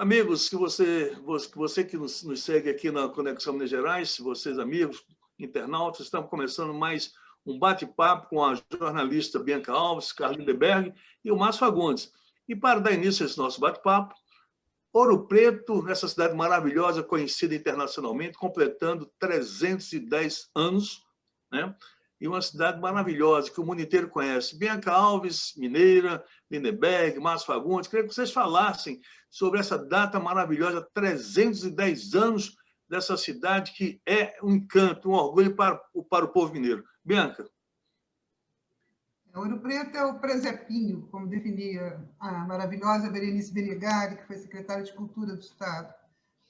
Amigos, que nos segue aqui na Conexão Minas Gerais, vocês amigos, internautas, estamos começando mais um bate-papo com a jornalista Bianca Alves, Carlos Lindenberg e o Márcio Fagundes. E para dar início a esse nosso bate-papo, Ouro Preto, essa cidade maravilhosa, conhecida internacionalmente, completando 310 anos, né? E uma cidade maravilhosa, que o mundo inteiro conhece. Bianca Alves, mineira, Lindenberg, Márcio Fagundes, queria que vocês falassem sobre essa data maravilhosa, 310 anos dessa cidade que é um encanto, um orgulho para o povo mineiro. Bianca. Ouro Preto é o presepinho, como definia a maravilhosa Berenice Benegari, que foi secretária de Cultura do Estado.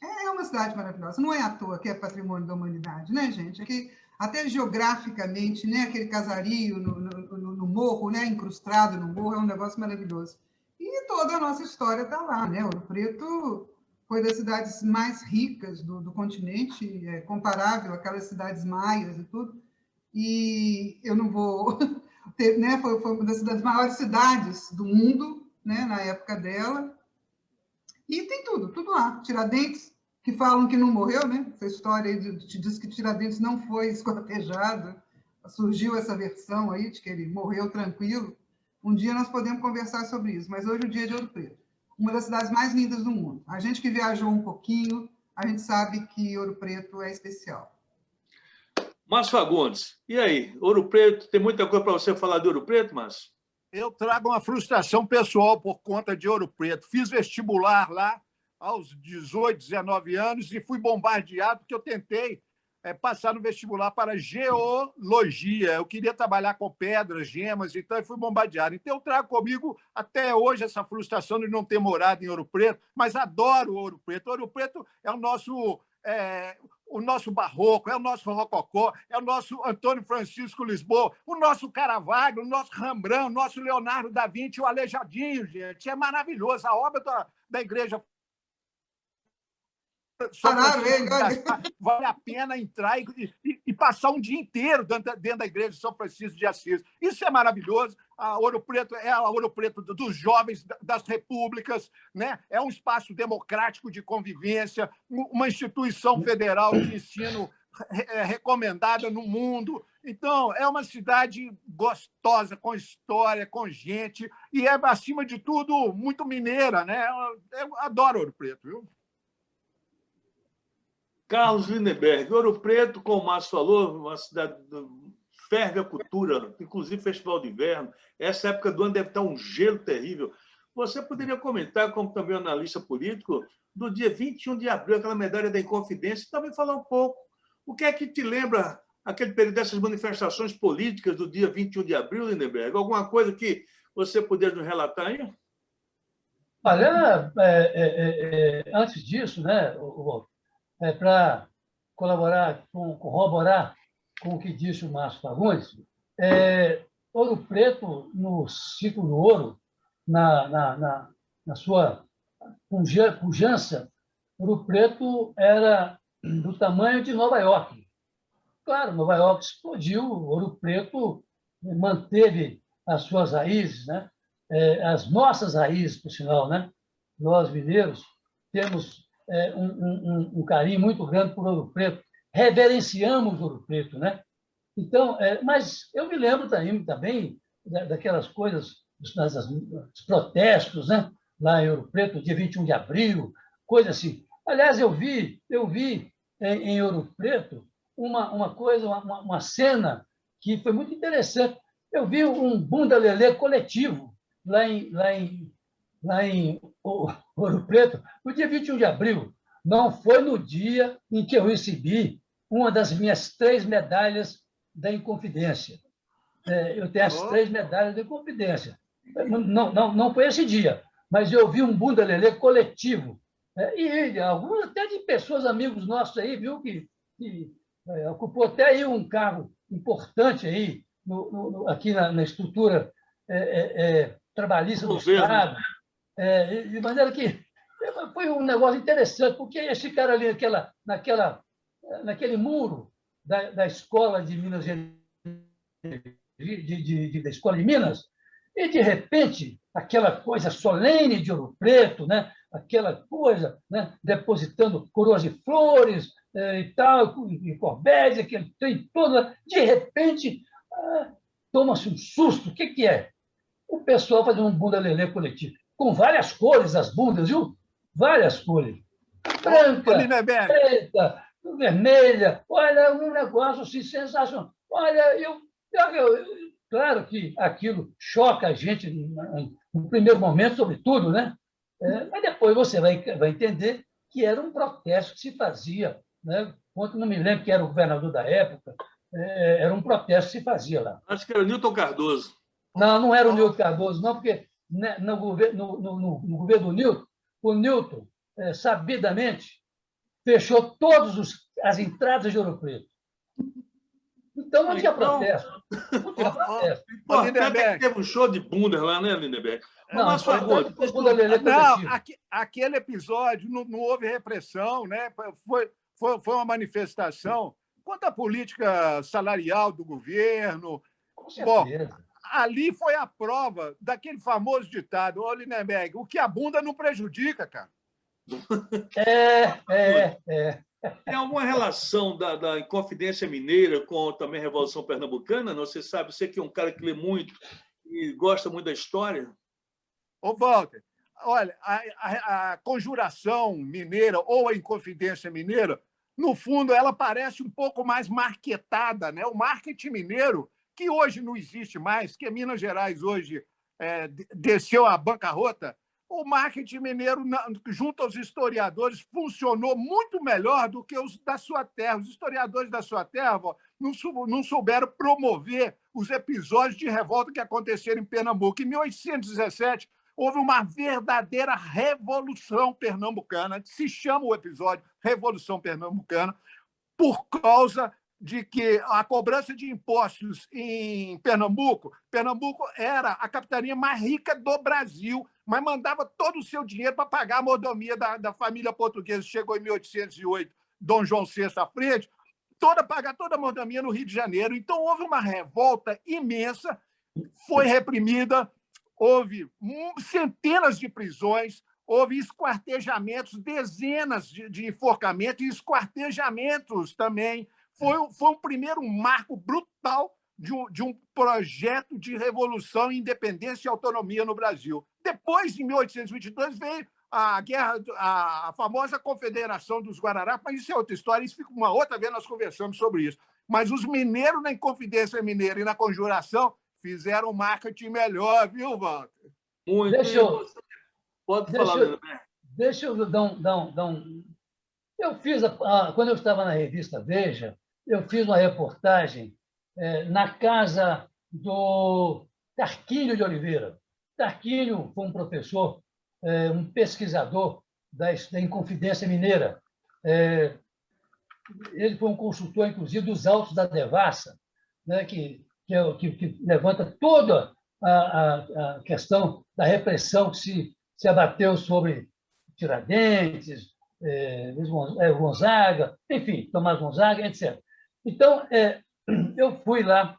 É uma cidade maravilhosa, não é à toa que é patrimônio da humanidade, né, gente? Aqui, até geograficamente, né, aquele casario no morro, né, incrustado no morro, é um negócio maravilhoso. E toda a nossa história está lá, né? Ouro Preto foi das cidades mais ricas do continente, comparável àquelas cidades maias e tudo. E eu não vou... né, foi uma das maiores cidades do mundo, né, na época dela. E tem tudo lá. Tiradentes, que falam que não morreu, né? Essa história aí diz que Tiradentes não foi esquartejado. Surgiu essa versão aí de que ele morreu tranquilo. Um dia nós podemos conversar sobre isso, mas hoje é o dia de Ouro Preto. Uma das cidades mais lindas do mundo. A gente que viajou um pouquinho, a gente sabe que Ouro Preto é especial. Márcio Fagundes, e aí? Ouro Preto, tem muita coisa para você falar de Ouro Preto, Márcio? Eu trago uma frustração pessoal por conta de Ouro Preto. Fiz vestibular lá aos 18, 19 anos e fui bombardeado porque eu tentei passar no vestibular para geologia. Eu queria trabalhar com pedras, gemas, então eu fui bombardeado. Então eu trago comigo até hoje essa frustração de não ter morado em Ouro Preto, mas adoro Ouro Preto. Ouro Preto é o nosso barroco, é o nosso rococó, é o nosso Antônio Francisco Lisboa, o nosso Caravaggio, o nosso Rembrandt, o nosso Leonardo da Vinci, o Aleijadinho, gente. É maravilhoso. A obra da igreja vale a pena entrar e passar um dia inteiro dentro da igreja de São Francisco de Assis. Isso é maravilhoso. A Ouro Preto é a Ouro Preto dos jovens das repúblicas, né? É um espaço democrático de convivência, uma instituição federal de ensino recomendada no mundo. Então, é uma cidade gostosa, com história, com gente, e é, acima de tudo, muito mineira, né? Eu adoro Ouro Preto, viu? Carlos Lindenberg, Ouro Preto, como o Márcio falou, uma cidade ferve a cultura, inclusive festival de inverno. Essa época do ano deve estar um gelo terrível. Você poderia comentar, como também analista político, do dia 21 de abril, aquela medalha da Inconfidência, e também falar um pouco o que é que te lembra aquele período dessas manifestações políticas do dia 21 de abril, Lindenberg? Alguma coisa que você poderia nos relatar aí? Olha, antes disso, né, para corroborar com o que disse o Márcio Fagundes, Ouro Preto, no ciclo do ouro, na sua pujança, Ouro Preto era do tamanho de Nova York. Claro, Nova York explodiu, Ouro Preto manteve as suas raízes, né? As nossas raízes, por sinal, né? Nós, mineiros, temos um carinho muito grande por Ouro Preto, reverenciamos Ouro Preto, né? Então, mas eu me lembro também daquelas coisas, dos protestos, né? Lá em Ouro Preto, dia 21 de abril, coisa assim. Aliás, eu vi em Ouro Preto uma cena que foi muito interessante. Eu vi um bunda-lelê coletivo lá em Ouro Preto, no dia 21 de abril. Não foi no dia em que eu recebi uma das minhas 3 medalhas da Inconfidência. Eu tenho as 3 medalhas da Inconfidência. Não foi esse dia, mas eu vi um bunda-lelê coletivo. E alguns até de pessoas, amigos nossos aí, viu, que ocupou até aí um cargo importante aí, aqui na estrutura trabalhista do Estado. De maneira que foi um negócio interessante, porque eles ficaram ali naquele muro da Escola de Minas da Escola de Minas, e, de repente, aquela coisa solene de Ouro Preto, né? aquela coisa, né? Depositando coroas de flores e tal, e corbéis, aquele trem todo. De repente, toma-se um susto. O que é? O pessoal fazendo um bunda lelê coletivo, com várias cores as bundas, viu? Várias cores. Branca, preta, vermelha. Olha, um negócio assim, sensacional. Olha, claro que aquilo choca a gente no primeiro momento, sobretudo, né? Mas depois você vai entender que era um protesto que se fazia, né? Não me lembro quem era o governador da época, era um protesto que se fazia lá. Acho que era o Newton Cardoso. Não, não era o Newton Cardoso, não, porque no governo do Newton, o Newton, sabidamente, fechou todas as entradas de Ouro Preto. Então, não tinha protesto. Não tinha protesto. Até que teve um show de bunda lá, né, Lindeberg? Não, aquele episódio não houve repressão, né? Foi uma manifestação contra a política salarial do governo. Com certeza. Bom, ali foi a prova daquele famoso ditado, ô Lindeberg, o que a bunda não prejudica, cara. Tem alguma relação da Inconfidência Mineira com também a Revolução Pernambucana? Você sabe, você que é um cara que lê muito e gosta muito da história. Ô, Walter, olha, a Conjuração Mineira ou a Inconfidência Mineira, no fundo, ela parece um pouco mais marketada, né? O marketing mineiro, que hoje não existe mais, que Minas Gerais hoje desceu à bancarrota, o marketing mineiro, junto aos historiadores, funcionou muito melhor do que os da sua terra. Os historiadores da sua terra não souberam promover os episódios de revolta que aconteceram em Pernambuco. Em 1817, houve uma verdadeira revolução pernambucana, se chama o episódio Revolução Pernambucana, por causa de que a cobrança de impostos em Pernambuco era a capitania mais rica do Brasil, mas mandava todo o seu dinheiro para pagar a mordomia da família portuguesa. Chegou em 1808, Dom João VI à frente, pagar toda a mordomia no Rio de Janeiro. Então, houve uma revolta imensa, foi reprimida, houve centenas de prisões, houve esquartejamentos, dezenas de enforcamentos e esquartejamentos também. Foi um primeiro marco brutal de um projeto de revolução, independência e autonomia no Brasil. Depois, em 1822, veio a famosa Confederação dos Guararapes, mas isso é outra história, isso fica uma outra vez, nós conversamos sobre isso. Mas os mineiros na Inconfidência Mineira e na Conjuração fizeram um marketing melhor, viu, Walter? Muito. Pode falar, Lindeberg. Deixa eu dar um... Eu fiz, quando eu estava na revista Veja, eu fiz uma reportagem na casa do Tarquínio de Oliveira. Tarquínio foi um professor, um pesquisador da Inconfidência Mineira. Ele foi um consultor, inclusive, dos autos da Devassa, né, que levanta toda a questão da repressão que se abateu sobre Tiradentes, Gonzaga, enfim, Tomás Gonzaga, etc. Então, eu fui lá,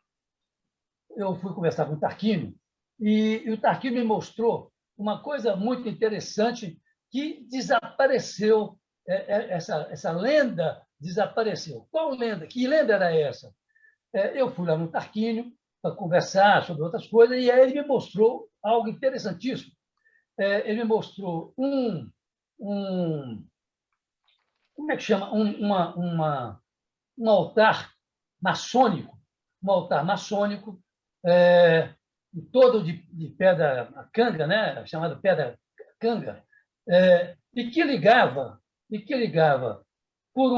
eu fui conversar com o Tarquínio, e o Tarquínio me mostrou uma coisa muito interessante que desapareceu, essa lenda desapareceu. Qual lenda? Que lenda era essa? Eu fui lá no Tarquínio para conversar sobre outras coisas, e aí ele me mostrou algo interessantíssimo. Ele me mostrou como é que chama? Um altar maçônico, todo de pedra canga, né? Chamado pedra canga, e que ligava por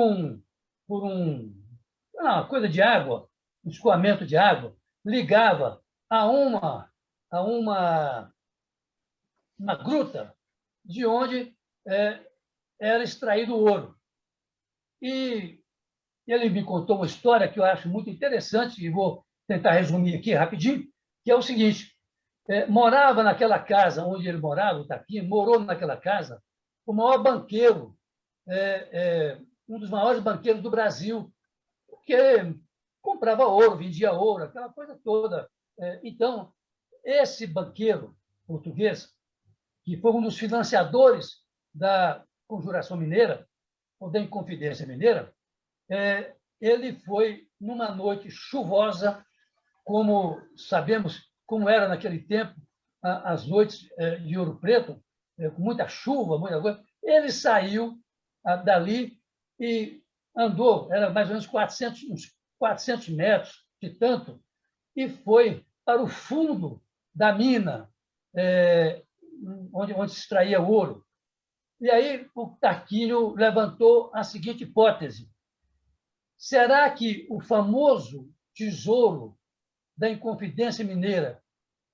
uma coisa de água, um escoamento de água, ligava a uma gruta de onde era extraído o ouro. E ele me contou uma história que eu acho muito interessante, e vou tentar resumir aqui rapidinho, que é o seguinte: morava naquela casa onde ele morava, o Tarquínio, morou naquela casa o maior banqueiro, um dos maiores banqueiros do Brasil, que comprava ouro, vendia ouro, aquela coisa toda. Então, esse banqueiro português, que foi um dos financiadores da Conjuração Mineira, ou da Inconfidência Mineira, ele foi numa noite chuvosa, como sabemos como era naquele tempo as noites de Ouro Preto, com muita chuva, muita coisa. Ele saiu dali e andou, era mais ou menos uns 400 metros de tanto, e foi para o fundo da mina, onde se extraía ouro. E aí o Tarquínio levantou a seguinte hipótese: será que o famoso tesouro da Inconfidência Mineira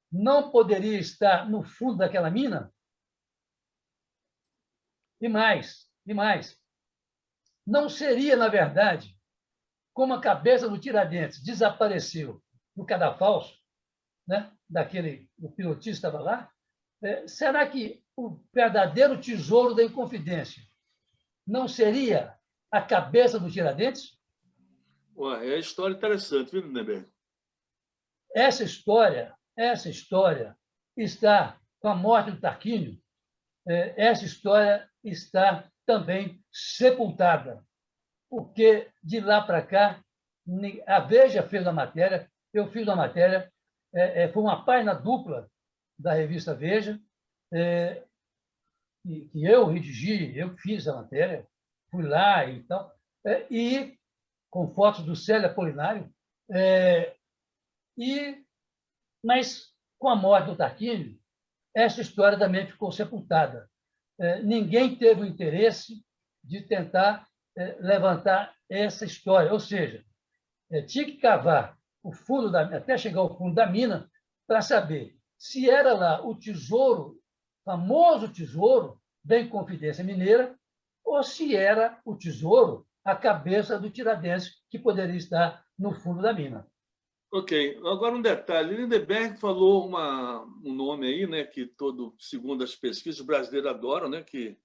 não poderia estar no fundo daquela mina? E mais, não seria, na verdade, como a cabeça do Tiradentes desapareceu no cadafalso, né, o pilotista estava lá, será que o verdadeiro tesouro da Inconfidência não seria a cabeça do Tiradentes? Ué, é uma história interessante, viu, Lindenberg? Essa história está com a morte do Tarquínio. Essa história está também sepultada, porque de lá para cá a Veja fez a matéria, eu fiz a matéria, foi uma página dupla da revista Veja, que eu redigi, eu fiz a matéria, fui lá e tal, e com fotos do Célio Apolinário, mas com a morte do Tarquínio, essa história também ficou sepultada. Ninguém teve o interesse de tentar levantar essa história, ou seja, tinha que cavar o fundo até chegar ao fundo da mina para saber se era lá o tesouro, famoso tesouro da Inconfidência Mineira, ou se era o tesouro, a cabeça do Tiradentes, que poderia estar no fundo da mina. Ok. Agora um detalhe. Lindenberg falou um nome aí, né, que segundo as pesquisas, o brasileiro adora, né, que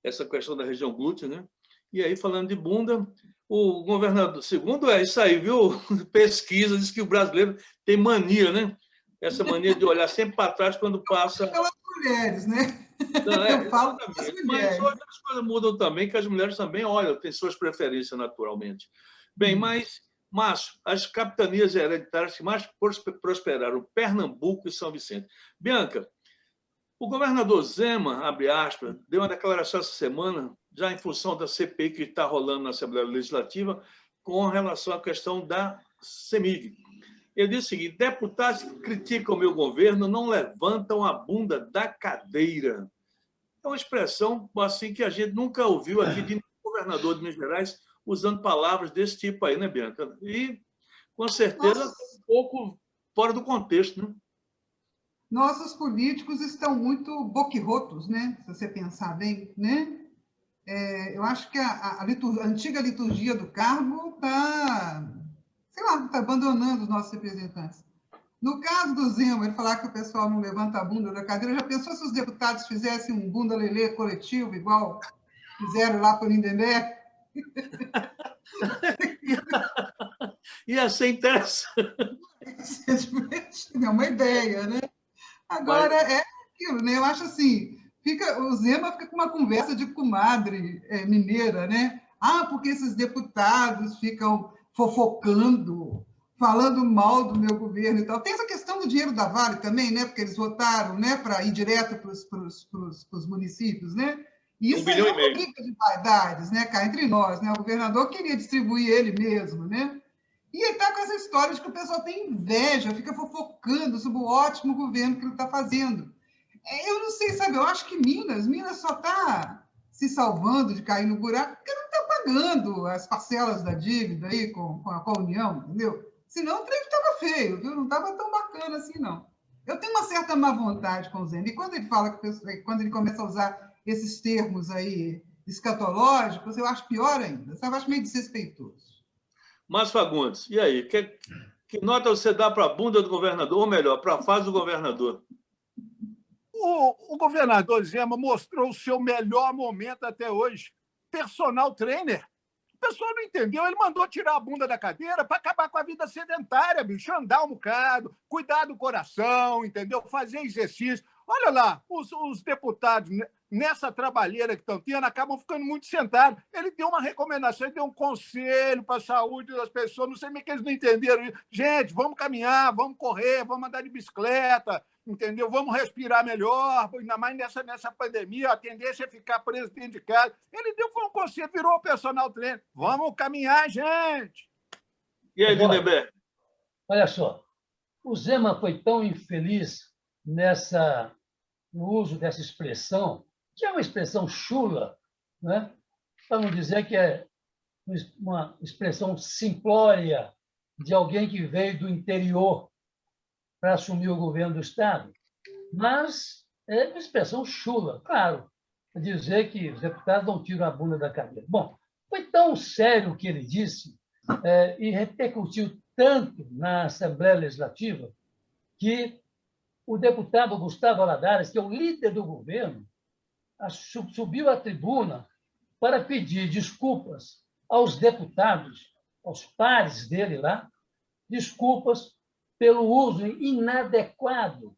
essa questão da região glútea, né? E aí, falando de bunda, o governador, segundo isso aí, viu? Pesquisa diz que o brasileiro tem mania, né? Essa mania de olhar sempre para trás quando passa. Pelas mulheres, né? Não, eu falo das mas mulheres. hoje as coisas mudam também, que as mulheres também olham, têm suas preferências naturalmente. Bem, mas, Márcio, as capitanias hereditárias que mais prosperaram, Pernambuco e São Vicente. Bianca, o governador Zema, abre aspas, deu uma declaração essa semana, já em função da CPI que está rolando na Assembleia Legislativa, com relação à questão da CEMIG. Ele disse o seguinte: deputados que criticam o meu governo não levantam a bunda da cadeira. É uma expressão assim que a gente nunca ouviu aqui de nenhum governador de Minas Gerais usando palavras desse tipo aí, né, Bianca? E, com certeza, um pouco fora do contexto, né? Nossos políticos estão muito boquirrotos, né? Se você pensar bem, né? Eu acho que a antiga liturgia do cargo está, sei lá, está abandonando os nossos representantes. No caso do Zema, ele falar que o pessoal não levanta a bunda da cadeira, já pensou se os deputados fizessem um bunda lelê coletivo, igual fizeram lá para o Lindenberg? Ia ser interessante. É uma ideia, né? Agora, é aquilo, né? Eu acho assim, o Zema fica com uma conversa de comadre mineira, né? Porque esses deputados ficam fofocando, falando mal do meu governo e tal. Tem essa questão do dinheiro da Vale também, né? Porque eles votaram, né, para ir direto para os municípios, né? E isso aí é uma briga de vaidades, né, cá entre nós, né? O governador queria distribuir ele mesmo, né? E ele está com essa história de que o pessoal tem inveja, fica fofocando sobre o ótimo governo que ele está fazendo. Eu não sei, sabe? Eu acho que Minas só está se salvando de cair no buraco porque não está pagando as parcelas da dívida aí com a União, entendeu? Senão o trem estava feio, viu? Não estava tão bacana assim, não. Eu tenho uma certa má vontade com o Zema. E quando ele fala, quando ele começa a usar esses termos aí escatológicos, eu acho pior ainda. Eu acho meio desrespeitoso. Márcio Fagundes, e aí? Que nota você dá para a bunda do governador, ou melhor, para a fase do governador? O governador Zema mostrou o seu melhor momento até hoje. Personal trainer. O pessoal não entendeu. Ele mandou tirar a bunda da cadeira para acabar com a vida sedentária, bicho. Andar um bocado, cuidar do coração, entendeu? Fazer exercício. Olha lá, os deputados, nessa trabalheira que estão tendo, acabam ficando muito sentados. Ele deu uma recomendação, ele deu um conselho para a saúde das pessoas, não sei nem que eles não entenderam. Gente, vamos caminhar, vamos correr, vamos andar de bicicleta, entendeu? Vamos respirar melhor, ainda mais nessa pandemia, a tendência é ficar preso dentro de casa. Ele foi um conselho, virou o personal trainer. Vamos caminhar, gente! E aí, Lindenberg? Olha só, o Zema foi tão infeliz no uso dessa expressão, que é uma expressão chula, né? Para não dizer que é uma expressão simplória de alguém que veio do interior para assumir o governo do Estado, mas é uma expressão chula, claro, para dizer que os deputados não tiram a bunda da cadeira. Bom, foi tão sério o que ele disse e repercutiu tanto na Assembleia Legislativa que o deputado Gustavo Valadares, que é o líder do governo, subiu à tribuna para pedir desculpas aos deputados, aos pares dele lá, desculpas pelo uso inadequado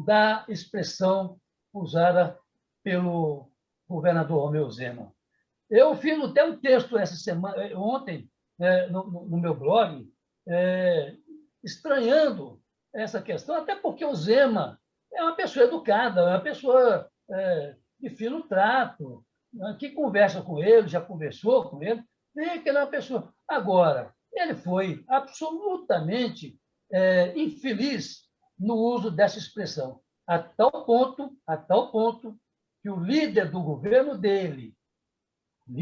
da expressão usada pelo governador Romeu Zema. Eu fiz até um texto essa semana, ontem, no meu blog, estranhando essa questão, até porque o Zema é uma pessoa educada, é uma pessoa de fino trato, que conversa com ele, já conversou com ele, vê que ele é uma pessoa. Agora, ele foi absolutamente infeliz no uso dessa expressão, a tal ponto que o líder do governo dele, não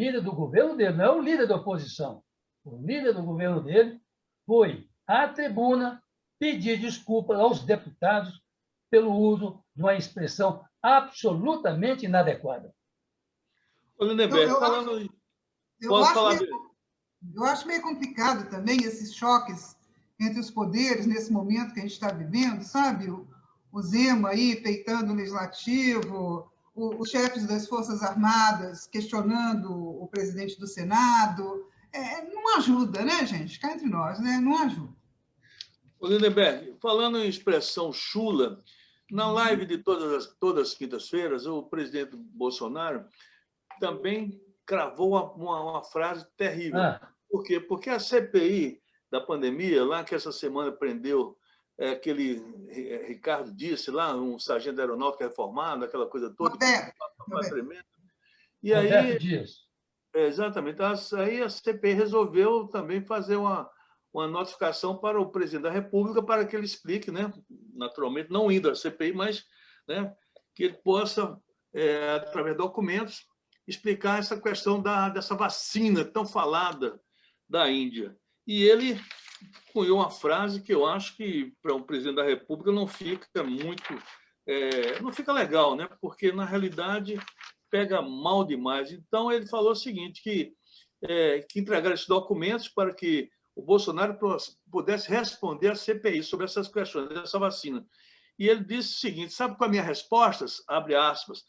é o líder da oposição, o líder do governo dele foi à tribuna pedir desculpas aos deputados pelo uso de uma expressão absolutamente inadequada. Ô, Lindenberg, eu acho meio complicado também esses choques entre os poderes nesse momento que a gente está vivendo, sabe? O Zema aí peitando o legislativo, os chefes das Forças Armadas questionando o presidente do Senado. Não ajuda, né, gente? Cá entre nós, né? Não ajuda. Ô, Lindenberg, falando em expressão chula, na live de todas as quintas-feiras, o presidente Bolsonaro também cravou uma frase terrível. Por quê? Porque a CPI da pandemia, lá que essa semana prendeu aquele Ricardo Disse, lá, um sargento da aeronáutica reformado, aquela coisa toda. Tremenda. E aí, Dias. Exatamente. Aí a CPI resolveu também fazer uma notificação para o presidente da República para que ele explique, né, naturalmente, não indo à CPI, mas, né, que ele possa, através de documentos, explicar essa questão dessa vacina tão falada da Índia. E ele cunhou uma frase que eu acho que, para um presidente da República, não fica muito... não fica legal, né? Porque, na realidade, pega mal demais. Então, ele falou o seguinte, que entregaram esses documentos para que o Bolsonaro pudesse responder à CPI sobre essas questões, dessa vacina. E ele disse o seguinte, sabe qual é a minha resposta? Abre aspas.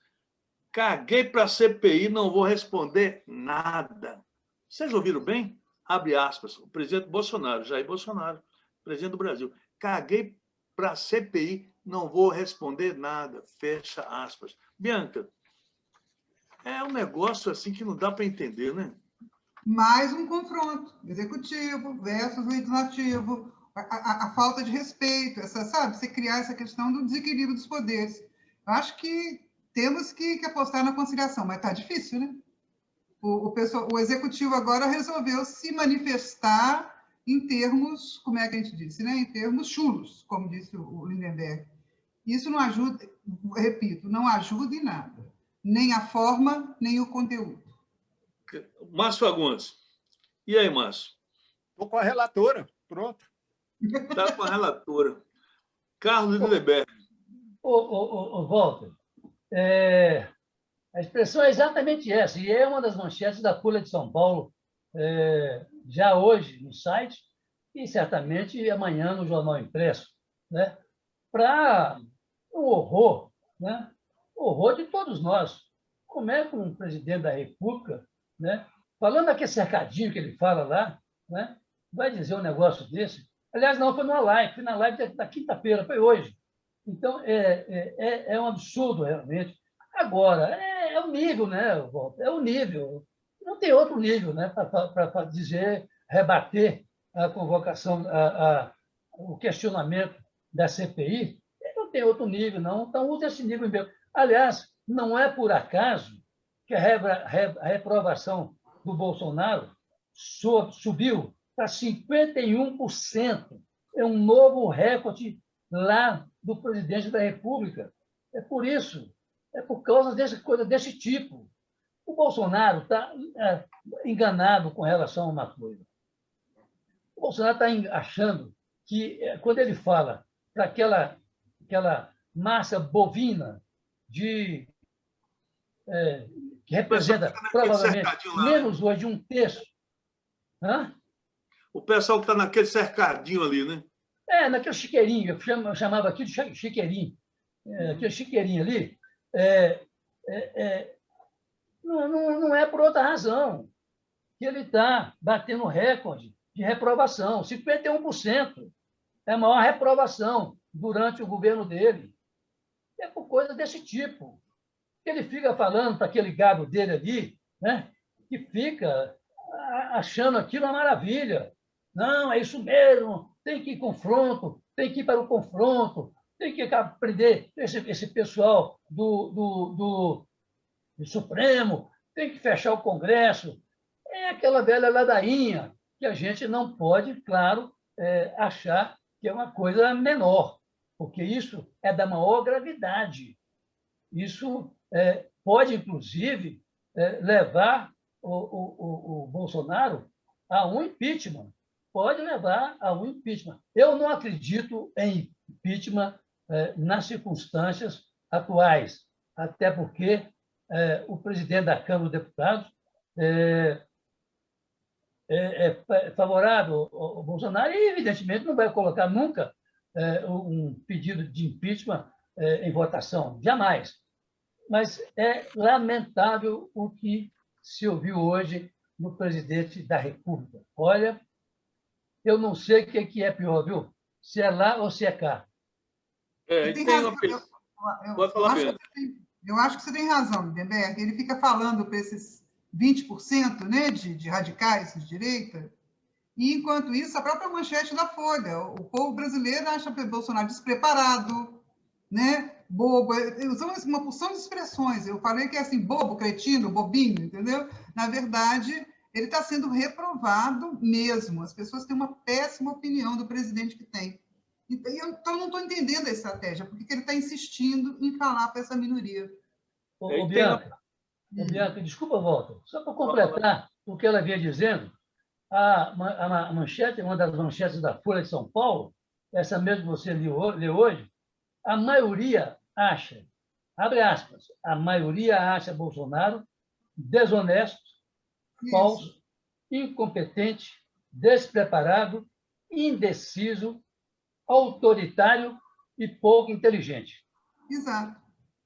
Caguei para a CPI, não vou responder nada. Vocês ouviram bem? Abre aspas. O presidente Bolsonaro, Jair Bolsonaro, presidente do Brasil. Caguei para a CPI, não vou responder nada. Fecha aspas. Bianca, é um negócio assim que não dá para entender, né? Mais um confronto, executivo versus legislativo, a falta de respeito, sabe? Você criar essa questão do desequilíbrio dos poderes. Eu acho que temos que apostar na conciliação, mas está difícil, né? O executivo agora resolveu se manifestar em termos, como é que a gente disse, né? Em termos chulos, como disse o Lindenberg. Isso não ajuda, repito, não ajuda em nada, nem a forma, nem o conteúdo. Márcio Fagundes. E aí, Márcio? Estou com a relatora, pronto. Está com a relatora. Carlos Lindenberg. Walter, a expressão é exatamente essa, e é uma das manchetes da Folha de São Paulo, já hoje no site, e certamente amanhã no Jornal Impresso, né? Para o horror, né? O horror de todos nós. Como é que um presidente da República, né? Falando daquele cercadinho que ele fala lá, né? Vai dizer um negócio desse? Aliás, não, foi na live da quinta-feira, foi hoje. Então, é um absurdo, realmente. Agora, é o nível, né, Walter? É o nível. Não tem outro nível, né, para dizer, rebater a convocação, o questionamento da CPI. Não tem outro nível, não. Então, usa esse nível mesmo. Aliás, não é por acaso que a reprovação do Bolsonaro subiu para 51%. É um novo recorde lá do presidente da República. É por isso, é por causa dessa coisa desse tipo. O Bolsonaro está enganado com relação a uma coisa. O Bolsonaro está achando que, quando ele fala para aquela massa bovina que representa provavelmente menos hoje de um terço. Hã? O pessoal que está naquele cercadinho ali, né? Naquele chiqueirinho, eu chamava aqui de chiqueirinho. Aquele chiqueirinho ali, não é por outra razão que ele está batendo recorde de reprovação. 51% é a maior reprovação durante o governo dele. É por coisa desse tipo. Ele fica falando para aquele gado dele ali, né, que fica achando aquilo uma maravilha. Não, é isso mesmo, tem que ir confronto, tem que ir para o confronto, tem que aprender esse pessoal do Supremo, tem que fechar o Congresso. É aquela velha ladainha que a gente não pode, claro, achar que é uma coisa menor, porque isso é da maior gravidade. Isso pode, inclusive, levar o Bolsonaro a um impeachment. Pode levar a um impeachment. Eu não acredito em impeachment nas circunstâncias atuais, até porque o presidente da Câmara dos Deputados é favorável ao Bolsonaro e, evidentemente, não vai colocar nunca um pedido de impeachment em votação, jamais. Mas é lamentável o que se ouviu hoje no presidente da República. Olha, eu não sei o que é pior, viu? Se é lá ou se é cá. Pode falar, Pedro. Eu acho que você tem razão, Lindenberg. Ele fica falando para esses 20%, né, de radicais de direita, e, enquanto isso, a própria manchete da Folha, o povo brasileiro acha o Bolsonaro despreparado, né, bobo, usamos uma porção de expressões. Eu falei que é assim, bobo, cretino, bobinho, entendeu? Na verdade, ele está sendo reprovado mesmo. As pessoas têm uma péssima opinião do presidente que tem. Então, não estou entendendo a estratégia, porque ele está insistindo em falar para essa minoria. Bianca, desculpa, Walter, só para completar o que ela vinha dizendo, a manchete, uma das manchetes da Folha de São Paulo, essa mesmo que você leu hoje, a maioria acha, abre aspas, a maioria acha Bolsonaro desonesto, falso, incompetente, despreparado, indeciso, autoritário e pouco inteligente. Exato.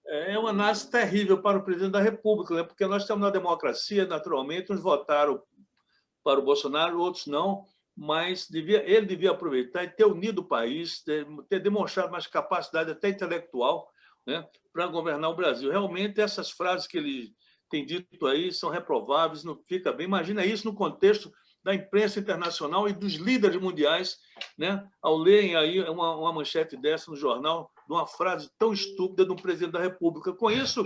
É uma análise terrível para o presidente da República, né? Porque nós estamos na democracia, naturalmente, uns votaram para o Bolsonaro, outros não, mas ele devia aproveitar e ter unido o país, ter demonstrado mais capacidade até intelectual, né, para governar o Brasil. Realmente, essas frases que ele tem dito aí são reprováveis, não fica bem. Imagina isso no contexto da imprensa internacional e dos líderes mundiais, né, ao lerem aí uma manchete dessa no jornal, de uma frase tão estúpida de um presidente da República. Com isso,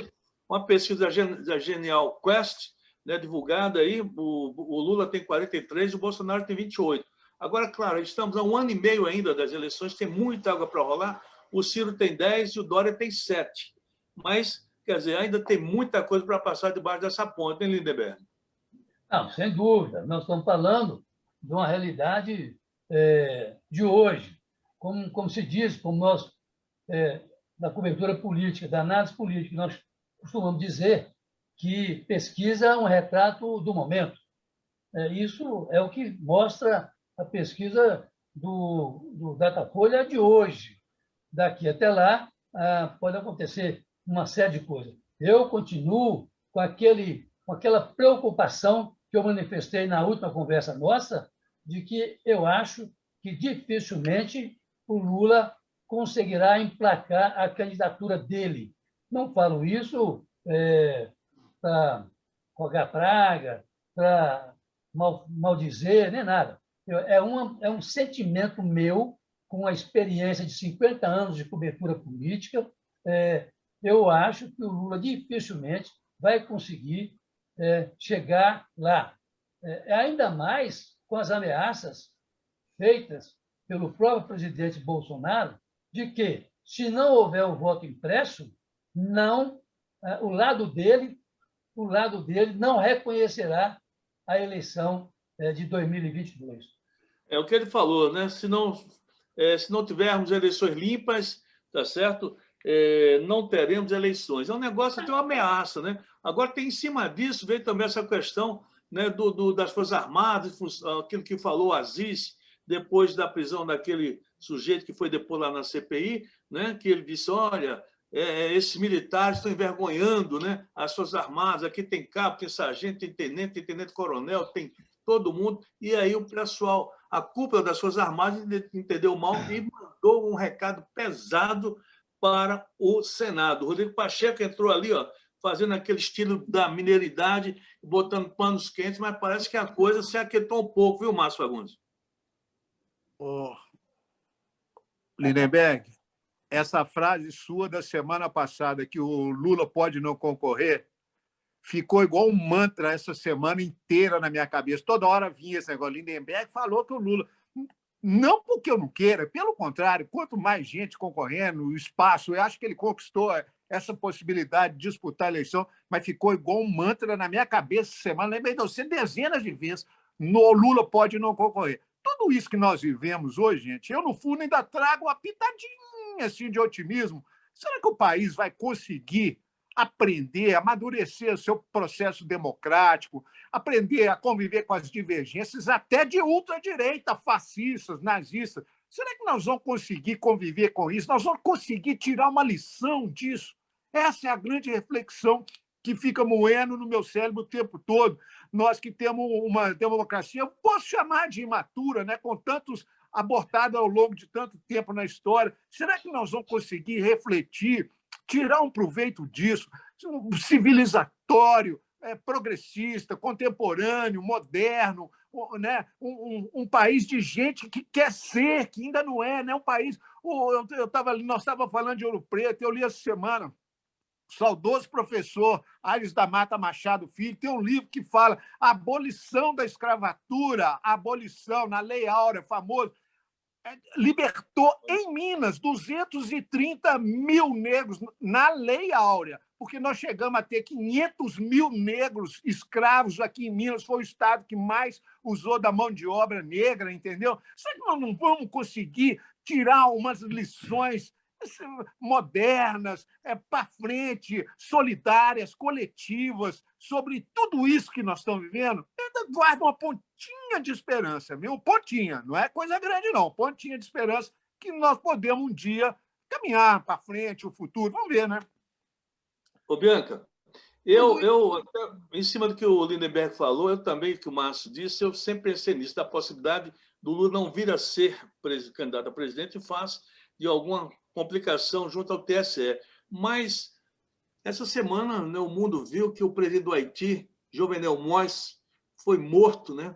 uma pesquisa da Genial Quest, né, divulgada aí, o Lula tem 43 e o Bolsonaro tem 28. Agora, claro, estamos há 1 ano e meio ainda das eleições, tem muita água para rolar, o Ciro tem 10 e o Dória tem 7. Mas, quer dizer, ainda tem muita coisa para passar debaixo dessa ponte, hein, Lindenberg? Não, sem dúvida. Nós estamos falando de uma realidade de hoje. Como se diz, como nós, da cobertura política, da análise política, nós costumamos dizer que pesquisa é um retrato do momento. Isso é o que mostra a pesquisa do Datafolha de hoje. Daqui até lá, pode acontecer uma série de coisas. Eu continuo com aquela preocupação que eu manifestei na última conversa nossa, de que eu acho que dificilmente o Lula conseguirá emplacar a candidatura dele. Não falo isso para rogar praga, para maldizer, nem nada. É um sentimento meu, com a experiência de 50 anos de cobertura política. Eu acho que o Lula dificilmente vai conseguir chegar lá. Ainda mais com as ameaças feitas pelo próprio presidente Bolsonaro de que, se não houver o voto impresso, o lado dele não reconhecerá a eleição de 2022. É o que ele falou, né? Se não tivermos eleições limpas, tá certo? Não teremos eleições. É um negócio, tem uma ameaça, né? Agora, tem em cima disso, veio também essa questão, né, das Forças Armadas, aquilo que falou o Aziz, depois da prisão daquele sujeito que foi depor lá na CPI, né, que ele disse, olha, esses militares estão envergonhando, né, as Forças Armadas, aqui tem cabo, tem sargento, tem tenente-coronel, tem todo mundo, e aí o pessoal, a cúpula das Forças Armadas entendeu mal e mandou um recado pesado para o Senado. O Rodrigo Pacheco entrou ali, ó, fazendo aquele estilo da mineiridade, botando panos quentes, mas parece que a coisa se aquietou um pouco, viu, Márcio Fagundes? Lindenberg, essa frase sua da semana passada, que o Lula pode não concorrer, ficou igual um mantra essa semana inteira na minha cabeça. Toda hora vinha esse negócio. Lindenberg falou que o Lula... Não porque eu não queira, pelo contrário, quanto mais gente concorrendo, o espaço, eu acho que ele conquistou essa possibilidade de disputar a eleição, mas ficou igual um mantra na minha cabeça essa semana. Lembrei de você dezenas de vezes. O Lula pode não concorrer. Tudo isso que nós vivemos hoje, gente, eu no fundo ainda trago uma pitadinha assim, de otimismo. Será que o país vai conseguir aprender, amadurecer o seu processo democrático, aprender a conviver com as divergências até de ultradireita, fascistas, nazistas? Será que nós vamos conseguir conviver com isso? Nós vamos conseguir tirar uma lição disso? Essa é a grande reflexão que fica moendo no meu cérebro o tempo todo. Nós que temos uma democracia, eu posso chamar de imatura, né? Com tantos abortados ao longo de tanto tempo na história. Será que nós vamos conseguir refletir, tirar um proveito disso, civilizatório, progressista, contemporâneo, moderno, né? Um país de gente que quer ser, que ainda não é, né? Um país... Nós estávamos falando de Ouro Preto, eu li essa semana, o saudoso professor Aires da Mata Machado Filho tem um livro que fala a abolição da escravatura, a abolição na Lei Áurea, famoso, libertou em Minas 230 mil negros na Lei Áurea, porque nós chegamos a ter 500 mil negros escravos aqui em Minas, foi o estado que mais usou da mão de obra negra, entendeu? Será que nós não vamos conseguir tirar umas lições modernas, para frente, solidárias, coletivas, sobre tudo isso que nós estamos vivendo? Eu ainda guardo uma pontinha de esperança, viu? Pontinha, não é coisa grande, não. Pontinha de esperança que nós podemos um dia caminhar para frente, o futuro. Vamos ver, né? Ô, Bianca, eu em cima do que o Lindenberg falou, eu também, que o Márcio disse, eu sempre pensei nisso, da possibilidade do Lula não vir a ser candidato a presidente em face de alguma complicação junto ao TSE. Mas, essa semana, né, o mundo viu que o presidente do Haiti, Jovenel Moïse, foi morto, né?